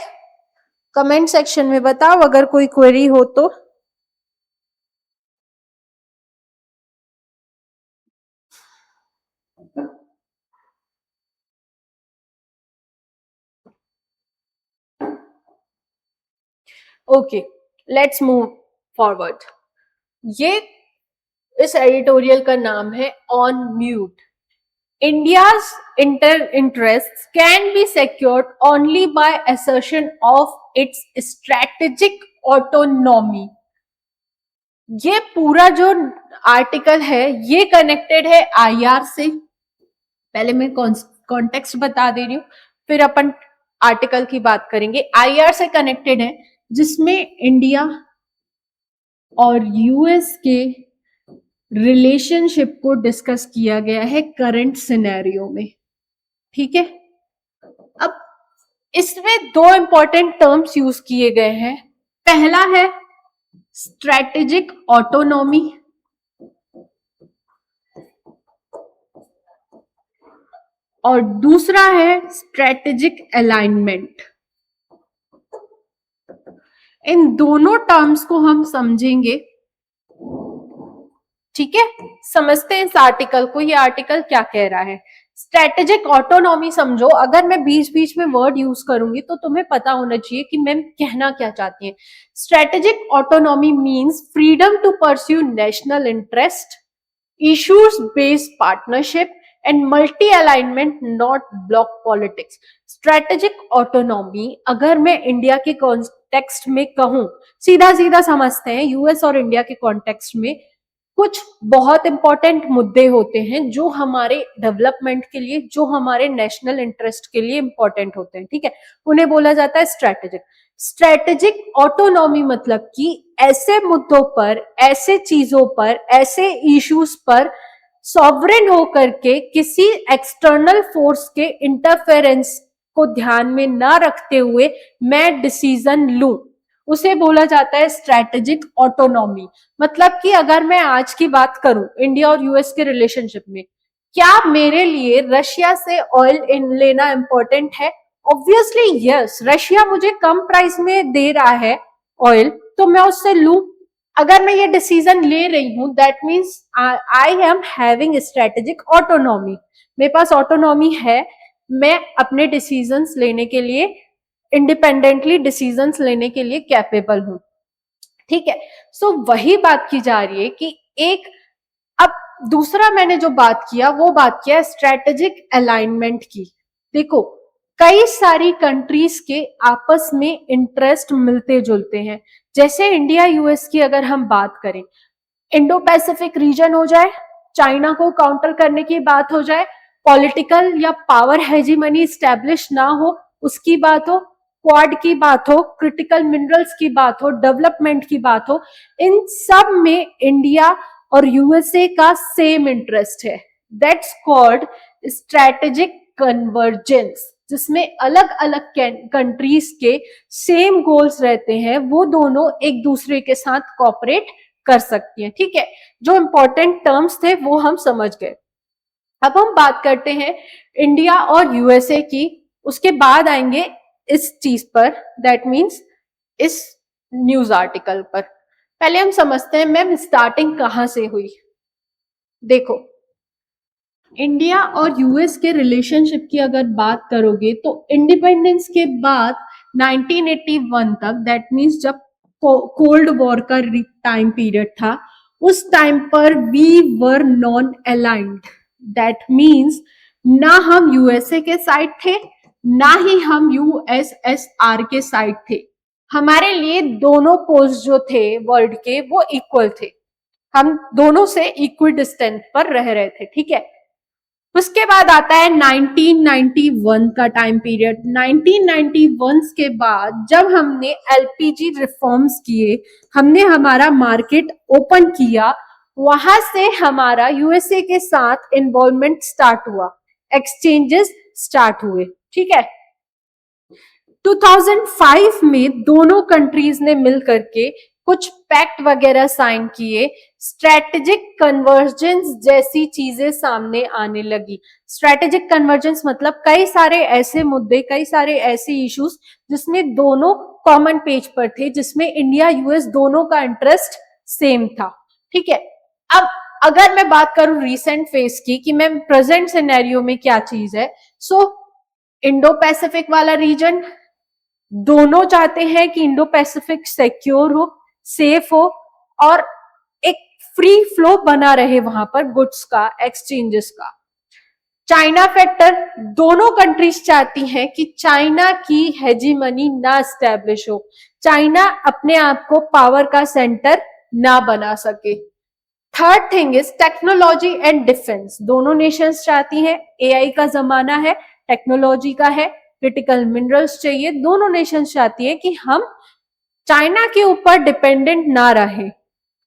A: Comment section में बताओ अगर कोई क्वेरी हो तो. Okay, let's move forward. ये इस एडिटोरियल का नाम है on mute. India's interests can be secured only by assertion of its strategic autonomy. ये पूरा जो आर्टिकल है ये कनेक्टेड है आईआर से. पहले मैं कॉन्टेक्स्ट बता दे रही हूँ, फिर अपन आर्टिकल की बात करेंगे. आईआर से कनेक्टेड है जिसमें इंडिया और यूएस के रिलेशनशिप को डिस्कस किया गया है करंट सिनेरियो में. ठीक है, अब इसमें दो इंपॉर्टेंट टर्म्स यूज किए गए हैं. पहला है स्ट्रेटेजिक ऑटोनॉमी और दूसरा है स्ट्रेटेजिक अलाइनमेंट. इन दोनों टर्म्स को हम समझेंगे. ठीक है, समझते हैं इस आर्टिकल को. ये आर्टिकल क्या कह रहा है? स्ट्रेटेजिक ऑटोनॉमी समझो. अगर मैं बीच बीच में वर्ड यूज करूंगी तो तुम्हें पता होना चाहिए कि मैं कहना क्या चाहती है. Strategic autonomy means freedom to pursue national interest, issues based partnership and multi alignment, not bloc politics. Strategic autonomy अगर मैं इंडिया के कॉन्टेक्स्ट में कहूं, सीधा सीधा समझते हैं, यूएस और इंडिया के कॉन्टेक्स्ट में कुछ बहुत इंपॉर्टेंट मुद्दे होते हैं जो हमारे डेवलपमेंट के लिए, जो हमारे नेशनल इंटरेस्ट के लिए इंपॉर्टेंट होते हैं. ठीक है, उन्हें बोला जाता है स्ट्रेटेजिक. स्ट्रेटेजिक ऑटोनॉमी मतलब कि ऐसे मुद्दों पर, ऐसे चीजों पर, ऐसे इश्यूज पर सॉवरेन होकर के किसी एक्सटर्नल फोर्स के इंटरफेरेंस को ध्यान में ना रखते हुए मैं डिसीजन लूं, उसे बोला जाता है स्ट्रेटेजिक ऑटोनॉमी. मतलब कि अगर मैं आज की बात करूं इंडिया और यूएस के रिलेशनशिप में, क्या मेरे लिए रशिया से ऑयल लेना इंपॉर्टेंट है? Obviously yes. रशिया मुझे कम प्राइस में दे रहा है ऑयल तो मैं उससे लूं. अगर मैं ये डिसीजन ले रही हूं that means I am having strategic autonomy. मेरे पास ऑटोनॉमी है, मैं अपने डिसीजंस लेने के लिए, इंडिपेंडेंटली डिसीजंस लेने के लिए कैपेबल हूं. ठीक है, सो वही बात की जा रही है कि एक, अब दूसरा मैंने जो बात किया वो बात किया स्ट्रेटेजिक अलाइनमेंट की. देखो, कई सारी कंट्रीज के आपस में इंटरेस्ट मिलते जुलते हैं. जैसे इंडिया यूएस की अगर हम बात करें, इंडो पैसिफिक रीजन हो जाए, चाइना को काउंटर करने की बात हो जाए, पॉलिटिकल या पावर हेजीमनी स्टैब्लिश ना हो उसकी बात हो, क्वाड की बात हो, क्रिटिकल मिनरल्स की बात हो, डेवलपमेंट की बात हो, इन सब में इंडिया और यूएसए का सेम इंटरेस्ट है. दैट्स कॉल्ड स्ट्रेटेजिक कन्वर्जेंस, जिसमें अलग अलग कंट्रीज के सेम गोल्स रहते हैं, वो दोनों एक दूसरे के साथ कोऑपरेट कर सकती हैं. ठीक है, जो इंपॉर्टेंट टर्म्स थे वो हम समझ गए. अब हम बात करते हैं इंडिया और यूएसए की, उसके बाद आएंगे इस चीज पर, दैट मीन्स इस न्यूज आर्टिकल पर। पहले हम समझते हैं मैम स्टार्टिंग कहां से हुई। देखो, इंडिया और यूएस के रिलेशनशिप की अगर बात करोगे तो इंडिपेंडेंस के बाद 1981 तक, दैट मीन्स जब कोल्ड वॉर का टाइम पीरियड था, उस टाइम पर we were non aligned. That means ना हम यूएसए के साइड थे, ना ही हम यूएसएसआर के साइड थे। हमारे लिए दोनों पोस्ट जो थे वर्ल्ड के वो इक्वल थे, हम दोनों से इक्वल डिस्टेंस पर रह रहे थे, ठीक है। उसके बाद आता है 1991 का टाइम पीरियड। 1991 के बाद जब हमने एलपीजी रिफॉर्म्स किए, हमने हमारा मार्केट ओपन किया, वहां से हमारा यूएसए के साथ इन्वॉल्वमेंट स्टार्ट हुआ, एक्सचेंजेस स्टार्ट हुए, ठीक है। 2005 में दोनों कंट्रीज ने मिल करके कुछ पैक्ट वगैरह साइन किए, स्ट्रेटेजिक कन्वर्जेंस जैसी चीजें सामने आने लगी। स्ट्रेटेजिक कन्वर्जेंस मतलब कई सारे ऐसे मुद्दे, कई सारे ऐसे इश्यूज जिसमें दोनों कॉमन पेज पर थे, जिसमें इंडिया यूएस दोनों का इंटरेस्ट सेम था, ठीक है। अब अगर मैं बात करूं रिसेंट फेज की कि मैम प्रेजेंट सिनेरियो में क्या चीज है, सो इंडो पैसिफिक वाला रीजन, दोनों चाहते हैं कि इंडो पैसिफिक सिक्योर हो, सेफ हो और एक फ्री फ्लो बना रहे वहां पर गुड्स का, एक्सचेंजेस का। चाइना फैक्टर, दोनों कंट्रीज चाहती हैं कि चाइना की हेजीमनी ना स्टैब्लिश हो, चाइना अपने आप को पावर का सेंटर ना बना सके। Third thing is technology and defence, दोनों नेशंस चाहती हैं, एआई का जमाना है, टेक्नोलॉजी का है, क्रिटिकल मिनरल्स चाहिए, दोनों नेशंस चाहती है कि हम चाइना के ऊपर डिपेंडेंट ना रहे।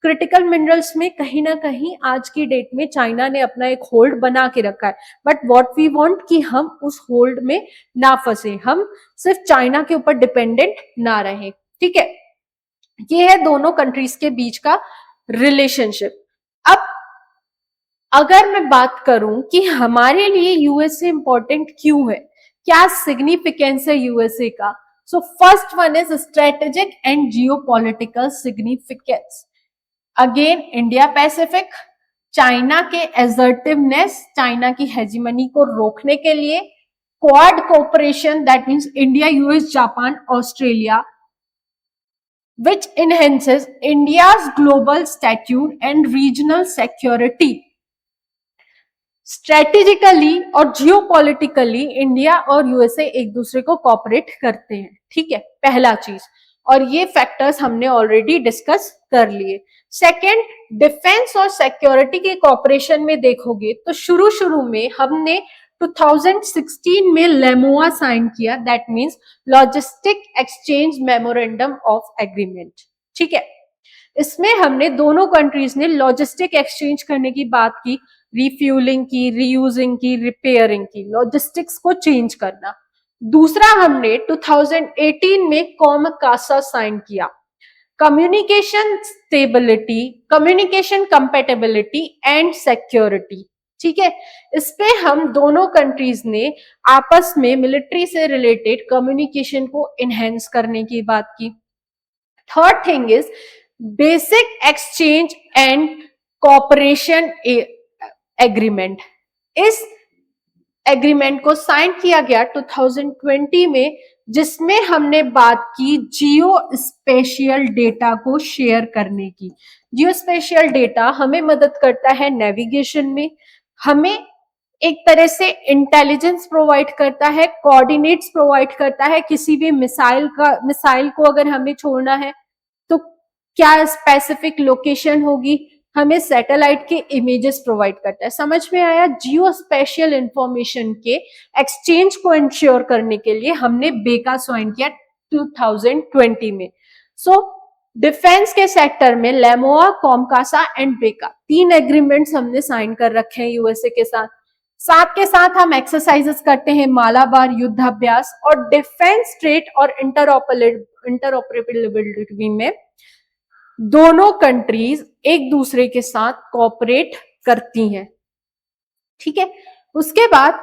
A: क्रिटिकल मिनरल्स में कहीं ना कहीं आज की डेट में चाइना ने अपना एक होल्ड बना के रखा है, बट व्हाट वी वांट कि हम उस होल्ड में ना फंसे, हम सिर्फ चाइना के ऊपर डिपेंडेंट ना रहे, ठीक है। ये है दोनों कंट्रीज के बीच का रिलेशनशिप। अब अगर मैं बात करूं कि हमारे लिए यूएसए इंपॉर्टेंट क्यों है, क्या सिग्निफिकेंस है यूएसए का, so first one is strategic and geopolitical significance. Again India Pacific, China के एसर्टिवनेस, चाइना की हेजीमनी को रोकने के लिए, quad cooperation that means India, US, Japan, Australia, which enhances India's global stature and regional security. Strategically और geopolitically India और USA एक दूसरे को कॉपरेट करते हैं, ठीक है, पहला चीज। और ये फैक्टर्स हमने ऑलरेडी डिस्कस कर लिए। सेकंड, डिफेंस और सिक्योरिटी के कॉपरेशन में देखोगे तो शुरू शुरू में हमने 2016 में लेमोआ साइन किया, that means logistic exchange memorandum of agreement, ठीक है। इसमें हमने दोनों कंट्रीज ने लॉजिस्टिक एक्सचेंज करने की बात की, रिफ्यूलिंग की, रीयूजिंग की, रिपेयरिंग की, लॉजिस्टिक्स को चेंज करना। दूसरा, हमने 2018 में कॉमकासा साइन किया, communication stability, communication compatibility and security, ठीक है। इस पे हम दोनों कंट्रीज ने आपस में मिलिट्री से रिलेटेड कम्युनिकेशन को इनहेंस करने की बात की। Third thing is basic exchange and cooperation agreement. इस एग्रीमेंट को साइन किया गया 2020 में, जिसमें हमने बात की जियो स्पेशियल डेटा को शेयर करने की। जियो स्पेशियल डेटा हमें मदद करता है नेविगेशन में, हमें एक तरह से इंटेलिजेंस प्रोवाइड करता है, कोऑर्डिनेट्स प्रोवाइड करता है, किसी भी मिसाइल को अगर हमें छोड़ना है तो क्या स्पेसिफिक लोकेशन होगी, हमें सैटेलाइट के इमेजेस प्रोवाइड करता है। समझ में आया? जियो स्पेशियल इंफॉर्मेशन के एक्सचेंज को इंश्योर करने के लिए हमने बेका ज्वाइन किया 2020 में। सो डिफेंस के सेक्टर में लेमोआ, कॉमकासा एंड बेका, 3 एग्रीमेंट्स हमने साइन कर रखे हैं यूएसए के साथ। साथ के साथ हम एक्सरसाइजेस करते हैं, मालाबार युद्धाभ्यास, और डिफेंस ट्रेड और इंटरऑपरेबिलिटी में दोनों कंट्रीज एक दूसरे के साथ कोऑपरेट करती हैं, ठीक है। उसके बाद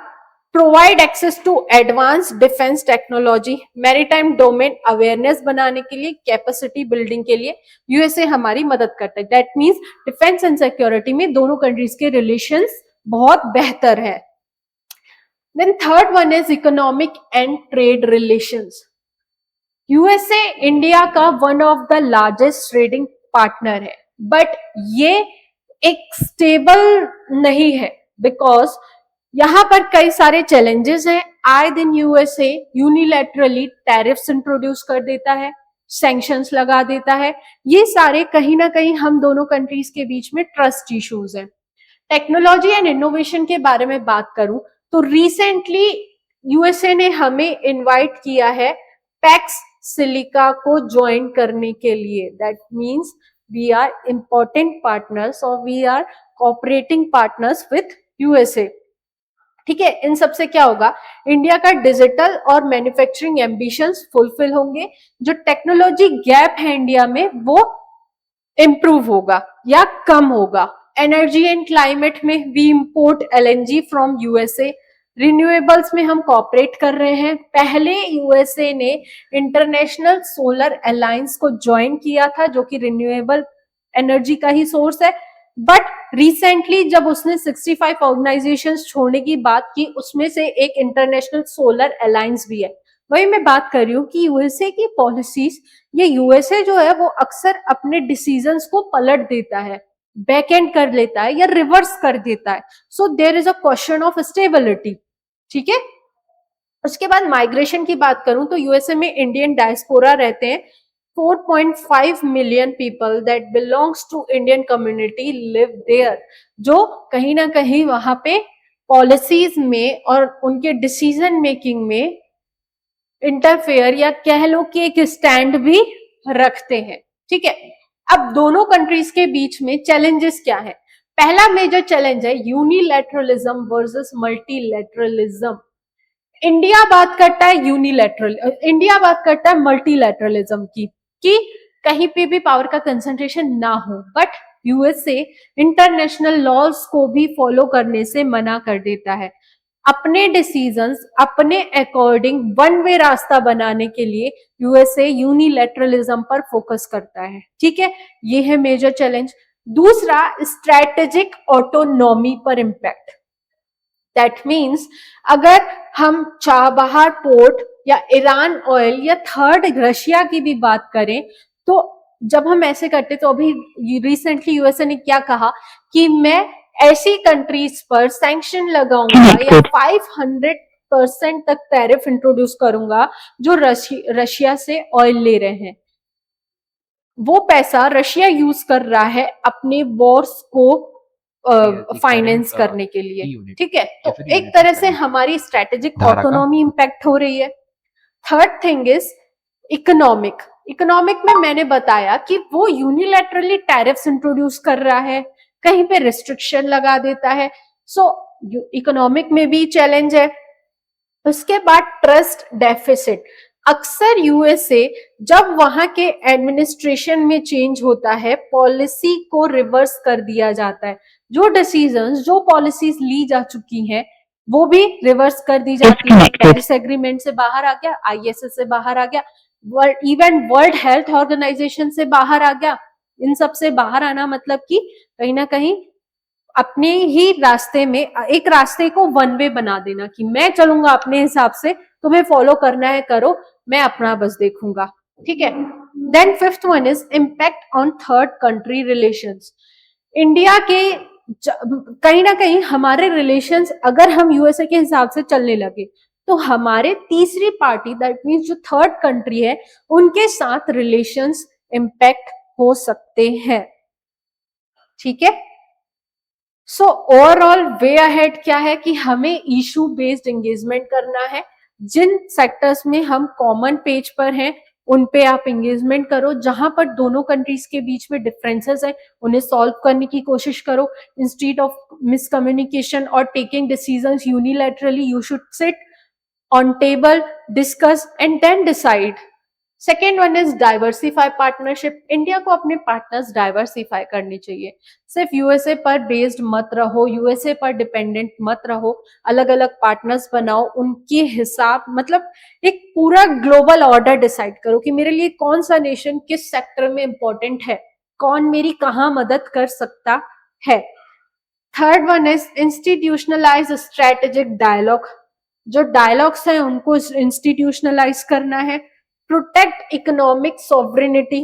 A: provide access to advance defence technology, maritime domain awareness बनाने के लिए, कैपेसिटी बिल्डिंग के लिए यूएसए हमारी मदद करता है। That means defence and security में दोनों कंट्रीज के रिलेशंस बहुत बेहतर है। Then third one is economic and trade relations. USA India का one of the largest trading partner है, बट ये एक स्टेबल नहीं है बिकॉज यहां पर कई सारे चैलेंजेस हैं। आए दिन यूएसए यूनिलैटरली टैरिफ्स इंट्रोड्यूस कर देता है, सैंक्शंस लगा देता है। ये सारे कहीं ना कहीं हम दोनों कंट्रीज के बीच में ट्रस्ट इश्यूज हैं। टेक्नोलॉजी एंड इनोवेशन के बारे में बात करूं तो रिसेंटली यूएसए ने हमें इनवाइट किया है पैक्स सिलिका को ज्वाइन करने के लिए। That means we are important partners और we are cooperating partners with USA. ठीक है, इन सबसे क्या होगा, इंडिया का डिजिटल और मैन्युफैक्चरिंग एम्बिशंस फुलफिल होंगे। जो टेक्नोलॉजी गैप है इंडिया में वो इंप्रूव होगा या कम होगा। एनर्जी एंड क्लाइमेट में we import LNG from USA. Renewables में हम कॉपरेट कर रहे हैं। पहले यूएसए ने इंटरनेशनल सोलर अलायंस को ज्वाइन किया था जो कि रिन्यूएबल एनर्जी का ही सोर्स है, बट रिसेंटली जब उसने 65 ऑर्गेनाइजेशंस छोड़ने की बात की उसमें से एक इंटरनेशनल सोलर अलायंस भी है। वही मैं बात कर रही हूँ कि यूएसए की पॉलिसीज, ये यूएसए जो है वो अक्सर अपने डिसीजंस को पलट देता है, बैक एंड कर लेता है या रिवर्स कर देता है। So there is a question of stability. ठीक है, उसके बाद माइग्रेशन की बात करूं तो यूएसए में इंडियन डायस्पोरा रहते हैं। 4.5 million people that belongs to Indian community live there, जो कहीं ना कहीं वहां पे पॉलिसीज में और उनके डिसीजन मेकिंग में इंटरफेयर या कह लो कि एक स्टैंड भी रखते हैं। ठीक है, अब दोनों कंट्रीज के बीच में चैलेंजेस क्या है। पहला मेजर चैलेंज है यूनिलैटरलिज्म वर्सेस मल्टीलैटरलिज्म। इंडिया बात करता है यूनिलैटरल, इंडिया बात करता है मल्टीलैटरलिज्म की, कि कहीं पे भी पावर का कंसंट्रेशन ना हो, बट यूएसए इंटरनेशनल लॉज को भी फॉलो करने से मना कर देता है। अपने डिसीजंस अपने अकॉर्डिंग वन वे रास्ता बनाने के लिए यूएसए यूनिलैटरलिज्म पर फोकस करता है। ठीक है, ये है मेजर चैलेंज। दूसरा, स्ट्रैटेजिक ऑटोनॉमी पर इंपैक्ट। दैट मीन्स अगर हम चाबहार पोर्ट या ईरान ऑयल या थर्ड रशिया की भी बात करें तो जब हम ऐसे करते तो अभी रिसेंटली यूएसए ने क्या कहा कि मैं ऐसी कंट्रीज पर सैंक्शन लगाऊंगा या 500% तक टैरिफ इंट्रोड्यूस करूंगा जो रशिया से ऑयल ले रहे हैं। वो पैसा रशिया यूज कर रहा है अपने वॉर्स को फाइनेंस करने के लिए। ठीक है, तो एक तरह से हमारी स्ट्रेटेजिक ऑटोनॉमी इंपैक्ट हो रही है। Third thing is economic. Economic में मैंने बताया कि वो यूनिलैटरली टैरिफ्स इंट्रोड्यूस कर रहा है, कहीं पे रिस्ट्रिक्शन लगा देता है। सो इकोनॉमिक में भी चैलेंज है। उसके बाद ट्रस्ट डेफिसिट। अक्सर यूएसए जब वहां के एडमिनिस्ट्रेशन में चेंज होता है पॉलिसी को रिवर्स कर दिया जाता है। जो डिसीजंस जो पॉलिसीज ली जा चुकी हैं वो भी रिवर्स कर दी जाती है। पेरिस एग्रीमेंट से बाहर आ गया, आईएसएस से बाहर आ गया, इवन वर्ल्ड हेल्थ ऑर्गेनाइजेशन से बाहर आ गया। इन सब से बाहर आना मतलब कि कहीं ना कहीं अपने ही रास्ते में एक रास्ते को वन वे बना देना कि मैं चलूंगा अपने हिसाब से, तुम्हें फॉलो करना है करो, मैं अपना बस देखूंगा। ठीक है, then fifth one is impact on third country relations. India के कहीं ना कहीं हमारे रिलेशंस अगर हम यूएसए के हिसाब से चलने लगे तो हमारे तीसरी पार्टी दैट मीन्स जो थर्ड कंट्री है उनके साथ रिलेशंस इम्पैक्ट हो सकते हैं। ठीक है, सो ओवरऑल वे अहेड क्या है कि हमें इशू बेस्ड एंगेजमेंट करना है। जिन सेक्टर्स में हम कॉमन पेज पर हैं उन पे आप एंगेजमेंट करो, जहां पर दोनों कंट्रीज के बीच में डिफरेंसेस है उन्हें सॉल्व करने की कोशिश करो। इंस्टीड ऑफ मिसकम्युनिकेशन और taking decisions unilaterally, you should sit on table, discuss and then decide. Second one is diversify partnership. India को अपने पार्टनर्स डाइवर्सिफाई करनी चाहिए, सिर्फ यूएसए पर बेस्ड मत रहो, यूएसए पर डिपेंडेंट मत रहो, अलग अलग पार्टनर्स बनाओ, उनके हिसाब मतलब एक पूरा ग्लोबल ऑर्डर डिसाइड करो कि मेरे लिए कौन सा नेशन किस सेक्टर में इंपॉर्टेंट है, कौन मेरी कहाँ मदद कर सकता है। Third one is institutionalize strategic dialogue. जो डायलॉग्स हैं उनको इंस्टीट्यूशनलाइज करना है। Protect economic sovereignty.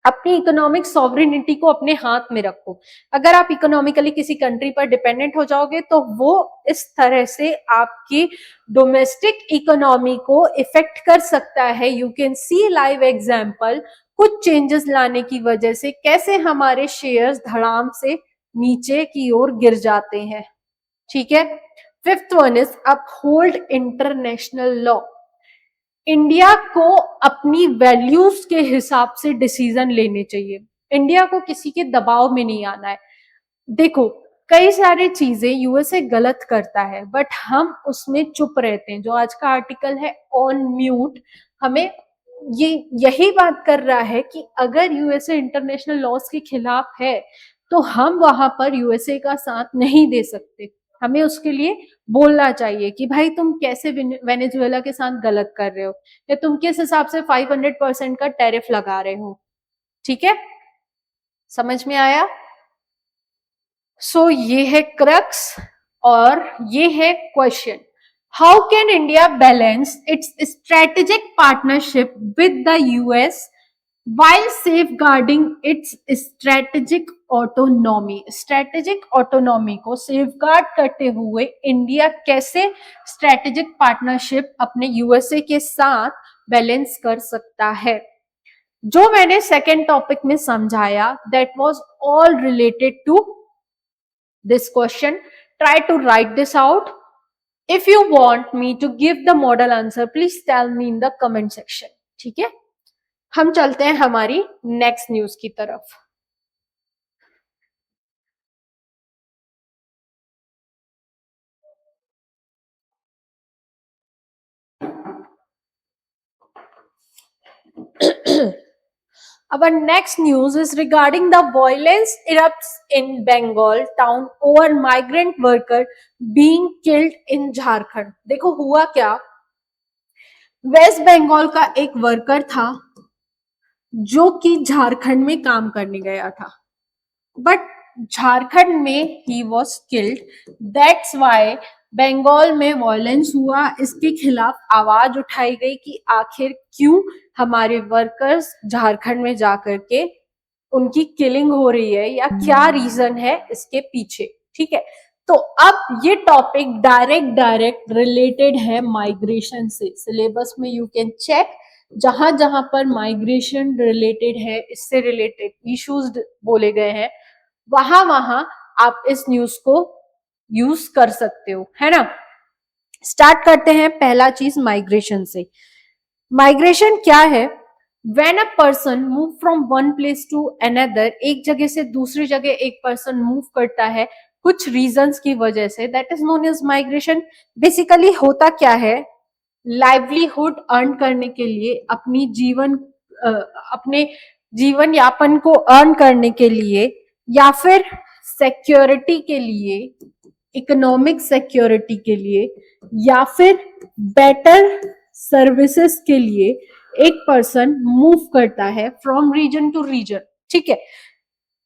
A: अपनी इकोनॉमिक सॉवरेनिटी को अपने हाथ में रखो। अगर आप इकोनॉमिकली किसी कंट्री पर डिपेंडेंट हो जाओगे तो वो इस तरह से आपकी डोमेस्टिक इकोनॉमी को इफेक्ट कर सकता है। You can see live example, कुछ चेंजेस लाने की वजह से कैसे हमारे शेयर्स धड़ाम से नीचे की ओर गिर जाते हैं। ठीक है। Fifth one is uphold international law. India को अपनी वैल्यूज के हिसाब से डिसीजन लेने चाहिए। इंडिया को किसी के दबाव में नहीं आना है। देखो, कई सारी चीजें यूएसए गलत करता है बट हम उसमें चुप रहते हैं। जो आज का आर्टिकल है ऑन म्यूट, हमें ये यही बात कर रहा है कि अगर यूएसए इंटरनेशनल लॉज के खिलाफ है तो हम वहां पर यूएसए का साथ नहीं दे सकते। हमें उसके लिए बोलना चाहिए कि भाई तुम कैसे वेनेजुएला के साथ गलत कर रहे हो, या तुम किस हिसाब से 500% का टैरिफ लगा रहे हो। ठीक है, समझ में आया? सो ये है क्रक्स और ये है question, how can India balance it's strategic partnership with the US while safeguarding its strategic autonomy। Strategic autonomy को सेफगार्ड करते हुए इंडिया कैसे स्ट्रेटेजिक पार्टनरशिप अपने यूएसए के साथ बैलेंस कर सकता है। जो मैंने सेकेंड टॉपिक में समझाया that was all related to this question. Try to write this out. If you want me to give the model answer please tell me in the comment section. ठीक है, हम चलते हैं हमारी नेक्स्ट न्यूज की तरफ। Our next news is regarding the violence erupts in Bengal town over migrant worker being killed in Jharkhand। देखो हुआ क्या, वेस्ट बंगाल का एक वर्कर था जो कि झारखंड में काम करने गया था, बट झारखंड में he was killed. That's why Bengal में वायलेंस हुआ, इसके खिलाफ आवाज उठाई गई कि आखिर क्यों हमारे वर्कर्स झारखंड में जाकर के उनकी किलिंग हो रही है, या क्या रीजन है इसके पीछे। ठीक है, तो अब ये टॉपिक डायरेक्ट रिलेटेड है माइग्रेशन से। सिलेबस में यू कैन चेक, जहां जहां पर माइग्रेशन रिलेटेड है, इससे रिलेटेड इश्यूज बोले गए हैं, वहां वहां आप इस न्यूज को यूज कर सकते हो, है ना। स्टार्ट करते हैं पहला चीज माइग्रेशन से। माइग्रेशन क्या है? When a person move from one place to another, एक जगह से दूसरी जगह एक पर्सन मूव करता है कुछ रीजंस की वजह से, that is known as migration. Basically होता क्या है, लाइवलीहुड अर्न करने के लिए, अपने जीवन यापन को अर्न करने के लिए, या फिर सिक्योरिटी के लिए, इकोनॉमिक सिक्योरिटी के लिए, या फिर बेटर सर्विसेज के लिए एक पर्सन मूव करता है फ्रॉम रीजन टू रीजन। ठीक है,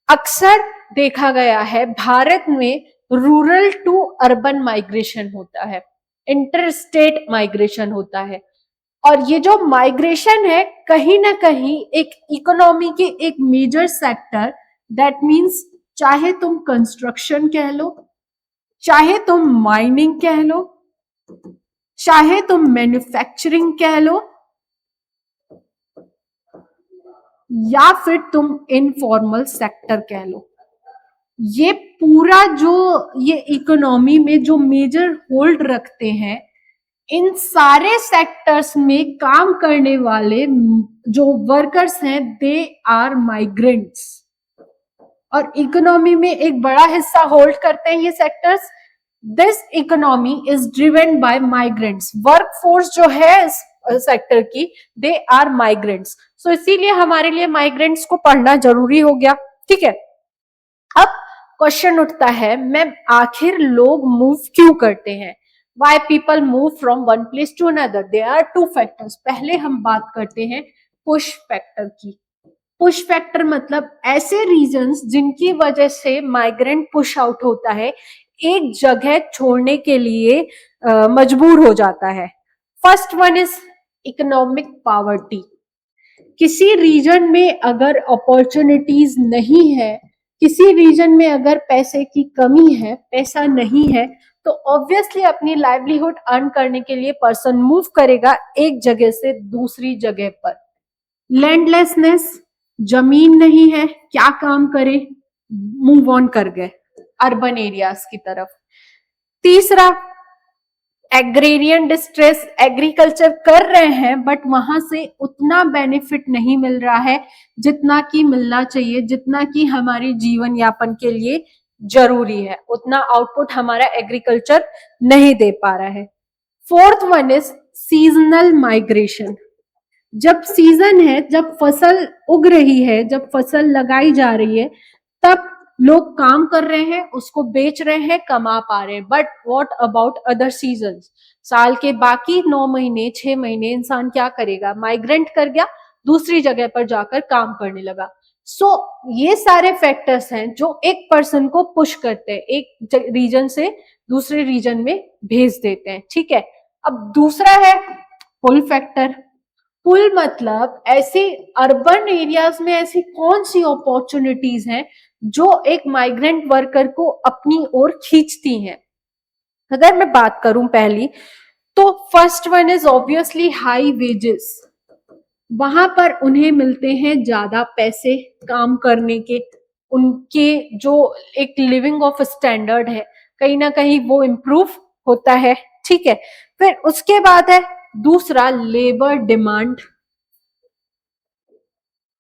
A: अक्सर देखा गया है भारत में रूरल टू अर्बन माइग्रेशन होता है, इंटरस्टेट माइग्रेशन होता है, और ये जो माइग्रेशन है कहीं ना कहीं एक इकोनॉमी के एक मेजर सेक्टर, दैट मींस चाहे तुम कंस्ट्रक्शन कह लो, चाहे तुम माइनिंग कह लो, चाहे तुम मैन्युफैक्चरिंग कह लो, या फिर तुम इनफॉर्मल सेक्टर कह लो, ये पूरा जो ये इकोनॉमी में जो मेजर होल्ड रखते हैं, इन सारे सेक्टर्स में काम करने वाले जो वर्कर्स हैं दे आर माइग्रेंट्स, और इकोनॉमी में एक बड़ा हिस्सा होल्ड करते हैं ये sectors. This economy is driven by migrants. Workforce जो है सेक्टर की, दे आर माइग्रेंट्स। सो इसीलिए हमारे लिए माइग्रेंट्स को पढ़ना जरूरी हो गया। ठीक है, अब क्वेश्चन उठता है, मैम आखिर लोग मूव क्यों करते हैं? Why people move from one place to another? There are two factors. पहले हम बात करते हैं पुश फैक्टर की। पुश फैक्टर मतलब ऐसे रीजंस जिनकी वजह से माइग्रेंट पुश आउट होता है, एक जगह छोड़ने के लिए मजबूर हो जाता है। First one is economic poverty. किसी रीजन में अगर अपॉर्चुनिटीज नहीं है, किसी रीजन में अगर पैसे की कमी है, पैसा नहीं है, तो ऑब्वियसली अपनी लाइवलीहुड अर्न करने के लिए पर्सन मूव करेगा एक जगह से दूसरी जगह पर। लैंडलेसनेस, जमीन नहीं है, क्या काम करे, मूव ऑन कर गए अर्बन एरियाज की तरफ। तीसरा, एग्रेरियन डिस्ट्रेस, एग्रीकल्चर कर रहे हैं बट वहां से उतना बेनिफिट नहीं मिल रहा है जितना कि मिलना चाहिए, जितना कि हमारे जीवन यापन के लिए जरूरी है, उतना आउटपुट हमारा एग्रीकल्चर नहीं दे पा रहा है। Fourth one is seasonal migration. जब सीजन है, जब फसल उग रही है, जब फसल लगाई जा रही है, तब लोग काम कर रहे हैं, उसको बेच रहे हैं, कमा पा रहे हैं। But what about other seasons? साल के बाकी 9 महीने 6 महीने इंसान क्या करेगा? माइग्रेंट कर गया, दूसरी जगह पर जाकर काम करने लगा। सो ये सारे फैक्टर्स हैं जो एक पर्सन को पुश करते हैं, एक रीजन से दूसरे रीजन में भेज देते हैं। ठीक है, अब दूसरा है पुल फैक्टर। पुल मतलब ऐसे अर्बन एरियाज में ऐसी कौन सी अपॉर्चुनिटीज हैं जो एक माइग्रेंट वर्कर को अपनी ओर खींचती हैं? अगर मैं बात करूं पहली, तो first one is obviously high wages. वहां पर उन्हें मिलते हैं ज्यादा पैसे काम करने के, उनके जो एक लिविंग ऑफ स्टैंडर्ड है कहीं ना कहीं वो इम्प्रूव होता है। ठीक है, फिर उसके बाद है दूसरा लेबर डिमांड।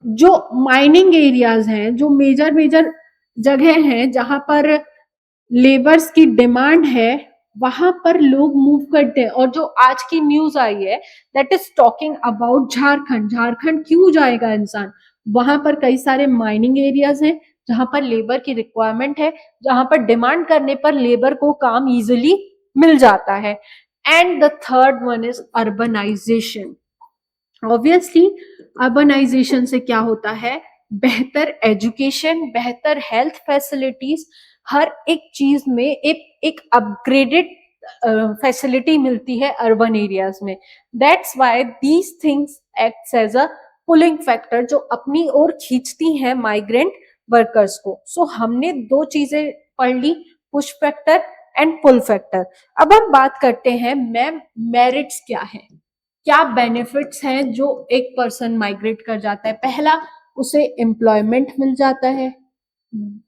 A: जो माइनिंग एरियाज हैं, जो मेजर मेजर जगह हैं जहां पर लेबर्स की डिमांड है, वहां पर लोग मूव करते हैं। और जो आज की न्यूज आई है that is talking about Jharkhand. Jharkhand क्यों जाएगा इंसान? वहां पर कई सारे माइनिंग एरियाज हैं जहां पर लेबर की रिक्वायरमेंट है, जहां पर डिमांड करने पर लेबर को काम इजिली मिल जाता है। And the third one is urbanization. Obviously urbanization से क्या होता है? बेहतर एजुकेशन, बेहतर हेल्थ फैसिलिटीज, हर एक चीज में एक अपग्रेडेड फैसिलिटी मिलती है अर्बन एरियाज में। That's why these things acts as a pulling factor, जो अपनी ओर खींचती हैं माइग्रेंट वर्कर्स को। सो हमने दो चीजें पढ़ ली, push factor and pull factor. अब हम बात करते हैं मैम मेरिट्स क्या है, क्या बेनिफिट्स हैं जो एक पर्सन माइग्रेट कर जाता है। पहला, उसे एम्प्लॉयमेंट मिल जाता है।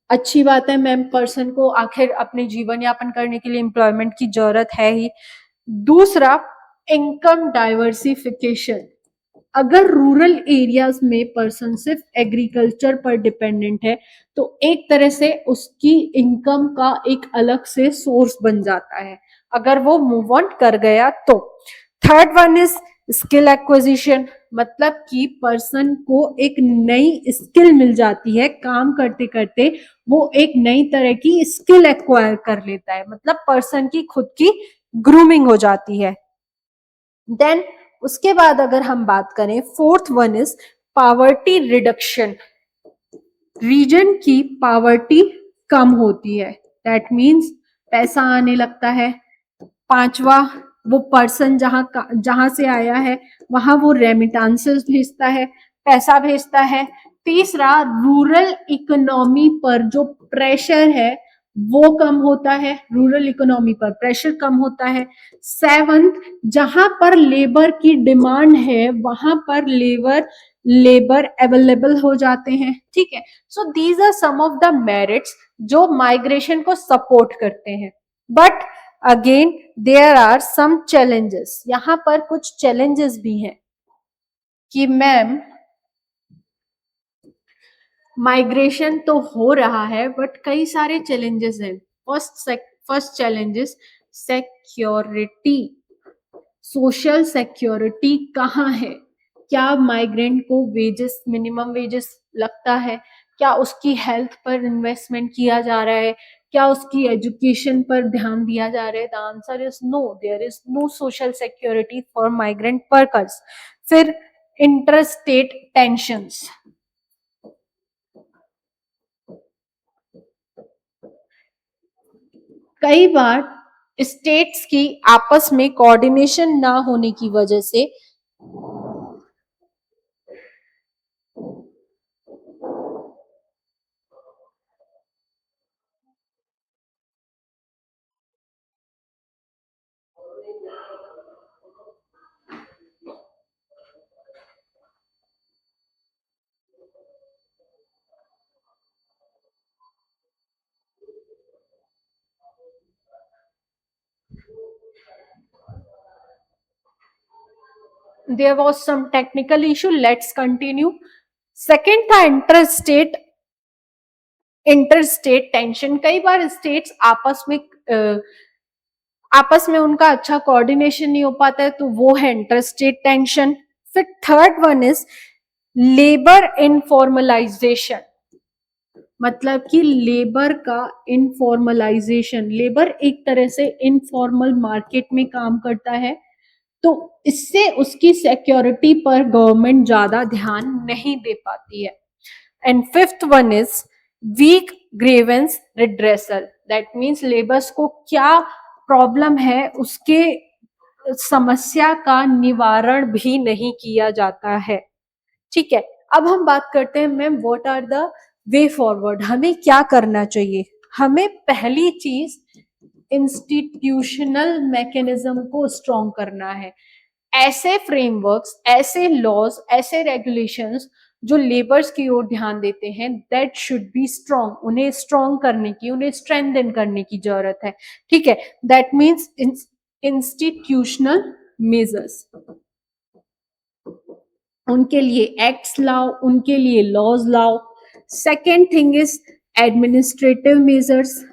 A: अच्छी बात है मैम, पर्सन को आखिर अपने जीवन यापन करने के लिए एम्प्लॉयमेंट की जरूरत है ही। दूसरा, इनकम डाइवर्सिफिकेशन। अगर रूरल एरियाज में पर्सन सिर्फ एग्रीकल्चर पर डिपेंडेंट है तो एक तरह से उसकी इनकम का एक अलग से सोर्स बन जाता है अगर वो मूव ऑन कर गया तो। Third one is skill acquisition, मतलब कि पर्सन को एक नई स्किल मिल जाती है, काम करते करते वो एक नई तरह की स्किल एक्वायर कर लेता है, मतलब पर्सन की खुद की ग्रूमिंग हो जाती है। देन उसके बाद अगर हम बात करें, fourth one is poverty reduction. Reason की पावर्टी कम होती है, दैट मीन्स पैसा आने लगता है। पांचवा, वो पर्सन जहां से आया है वहां वो रेमिटांसेस भेजता है, पैसा भेजता है। तीसरा, रूरल इकोनॉमी पर जो प्रेशर है वो कम होता है, रूरल इकोनॉमी पर प्रेशर कम होता है। सेवंथ, जहां पर लेबर की डिमांड है वहां पर लेबर अवेलेबल हो जाते हैं। ठीक है, so these are some of the merits जो माइग्रेशन को सपोर्ट करते हैं। But again there are some challenges, यहां पर कुछ चैलेंजेस भी हैं कि मैम माइग्रेशन तो हो रहा है बट कई सारे चैलेंजेस हैं। First challenges security. Social security कहाँ है? क्या माइग्रेंट को वेजेस, मिनिमम वेजेस लगता है? क्या उसकी हेल्थ पर इन्वेस्टमेंट किया जा रहा है? क्या उसकी एजुकेशन पर ध्यान दिया जा रहा है? The answer is no, there is no social security for migrant workers. फिर इंटरस्टेट टेंशंस, कई बार स्टेट्स की आपस में कोऑर्डिनेशन ना होने की वजह से there was some technical issue. Let's continue. Second था इंटरस्टेट टेंशन। कई बार स्टेट्स आपस में उनका अच्छा कोऑर्डिनेशन नहीं हो पाता है, तो वो है इंटरस्टेट टेंशन। फिर third one is labour informalisation, मतलब कि लेबर का इनफॉर्मलाइजेशन। लेबर एक तरह से इनफॉर्मल मार्केट में काम करता है, तो इससे उसकी सिक्योरिटी पर गवर्नमेंट ज्यादा ध्यान नहीं दे पाती है। And fifth one is week grievance redressal, that means labours को क्या प्रॉब्लम है उसके समस्या का निवारण भी नहीं किया जाता है। ठीक है, अब हम बात करते हैं ma'am what are the way forward, हमें क्या करना चाहिए। हमें पहली चीज इंस्टीट्यूशनल मैकेनिज्म को स्ट्रॉन्ग करना है। ऐसे फ्रेमवर्क्स, ऐसे लॉज, ऐसे रेगुलेशंस जो लेबर्स की ओर ध्यान देते हैं, दैट शुड बी स्ट्रॉन्ग। उन्हें स्ट्रॉन्ग करने की, उन्हें स्ट्रेंथन करने की जरूरत है। ठीक है, दैट मीन्स इंस्टीट्यूशनल मेजर्स, उनके लिए एक्ट्स लाओ, उनके लिए लॉज लाओ। Second thing is administrative measures.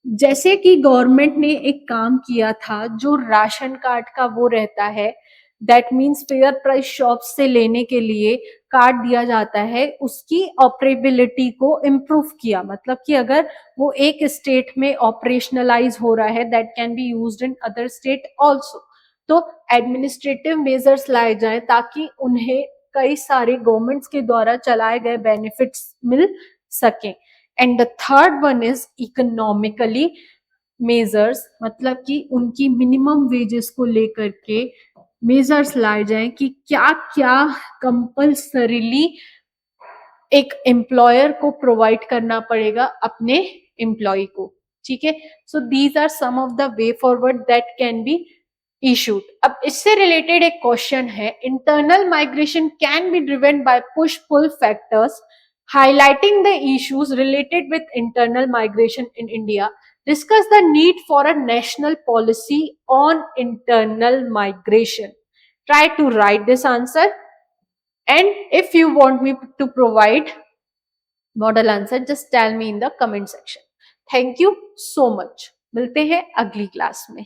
A: जैसे कि गवर्नमेंट ने एक काम किया था, जो राशन कार्ड का वो रहता है, that means fair price shop से लेने के लिए कार्ड दिया जाता है, उसकी ऑपरेबिलिटी को इम्प्रूव किया। मतलब कि अगर वो एक स्टेट में ऑपरेशनलाइज हो रहा है, that can be used in other state also. तो एडमिनिस्ट्रेटिव मेजर्स लाए जाए ताकि उन्हें कई सारे गवर्नमेंट्स के द्वारा चलाए गए बेनिफिट्स मिल सके। And the third one is economically measures, मतलब कि उनकी मिनिमम वेजेस को लेकर के मेजर्स लाए जाएं कि क्या क्या कंपल्सरीली एक एम्प्लॉयर को प्रोवाइड करना पड़ेगा अपने एम्प्लॉय को। ठीक है, so these are some of the way forward that can be issued. अब इससे रिलेटेड एक क्वेश्चन है, internal migration can be driven by push pull factors, highlighting the issues related with internal migration in India. Discuss the need for a national policy on internal migration. Try to write this answer, and if you want me to provide model answer, just tell me in the comment section. Thank you so much. मिलते हैं अगली class में।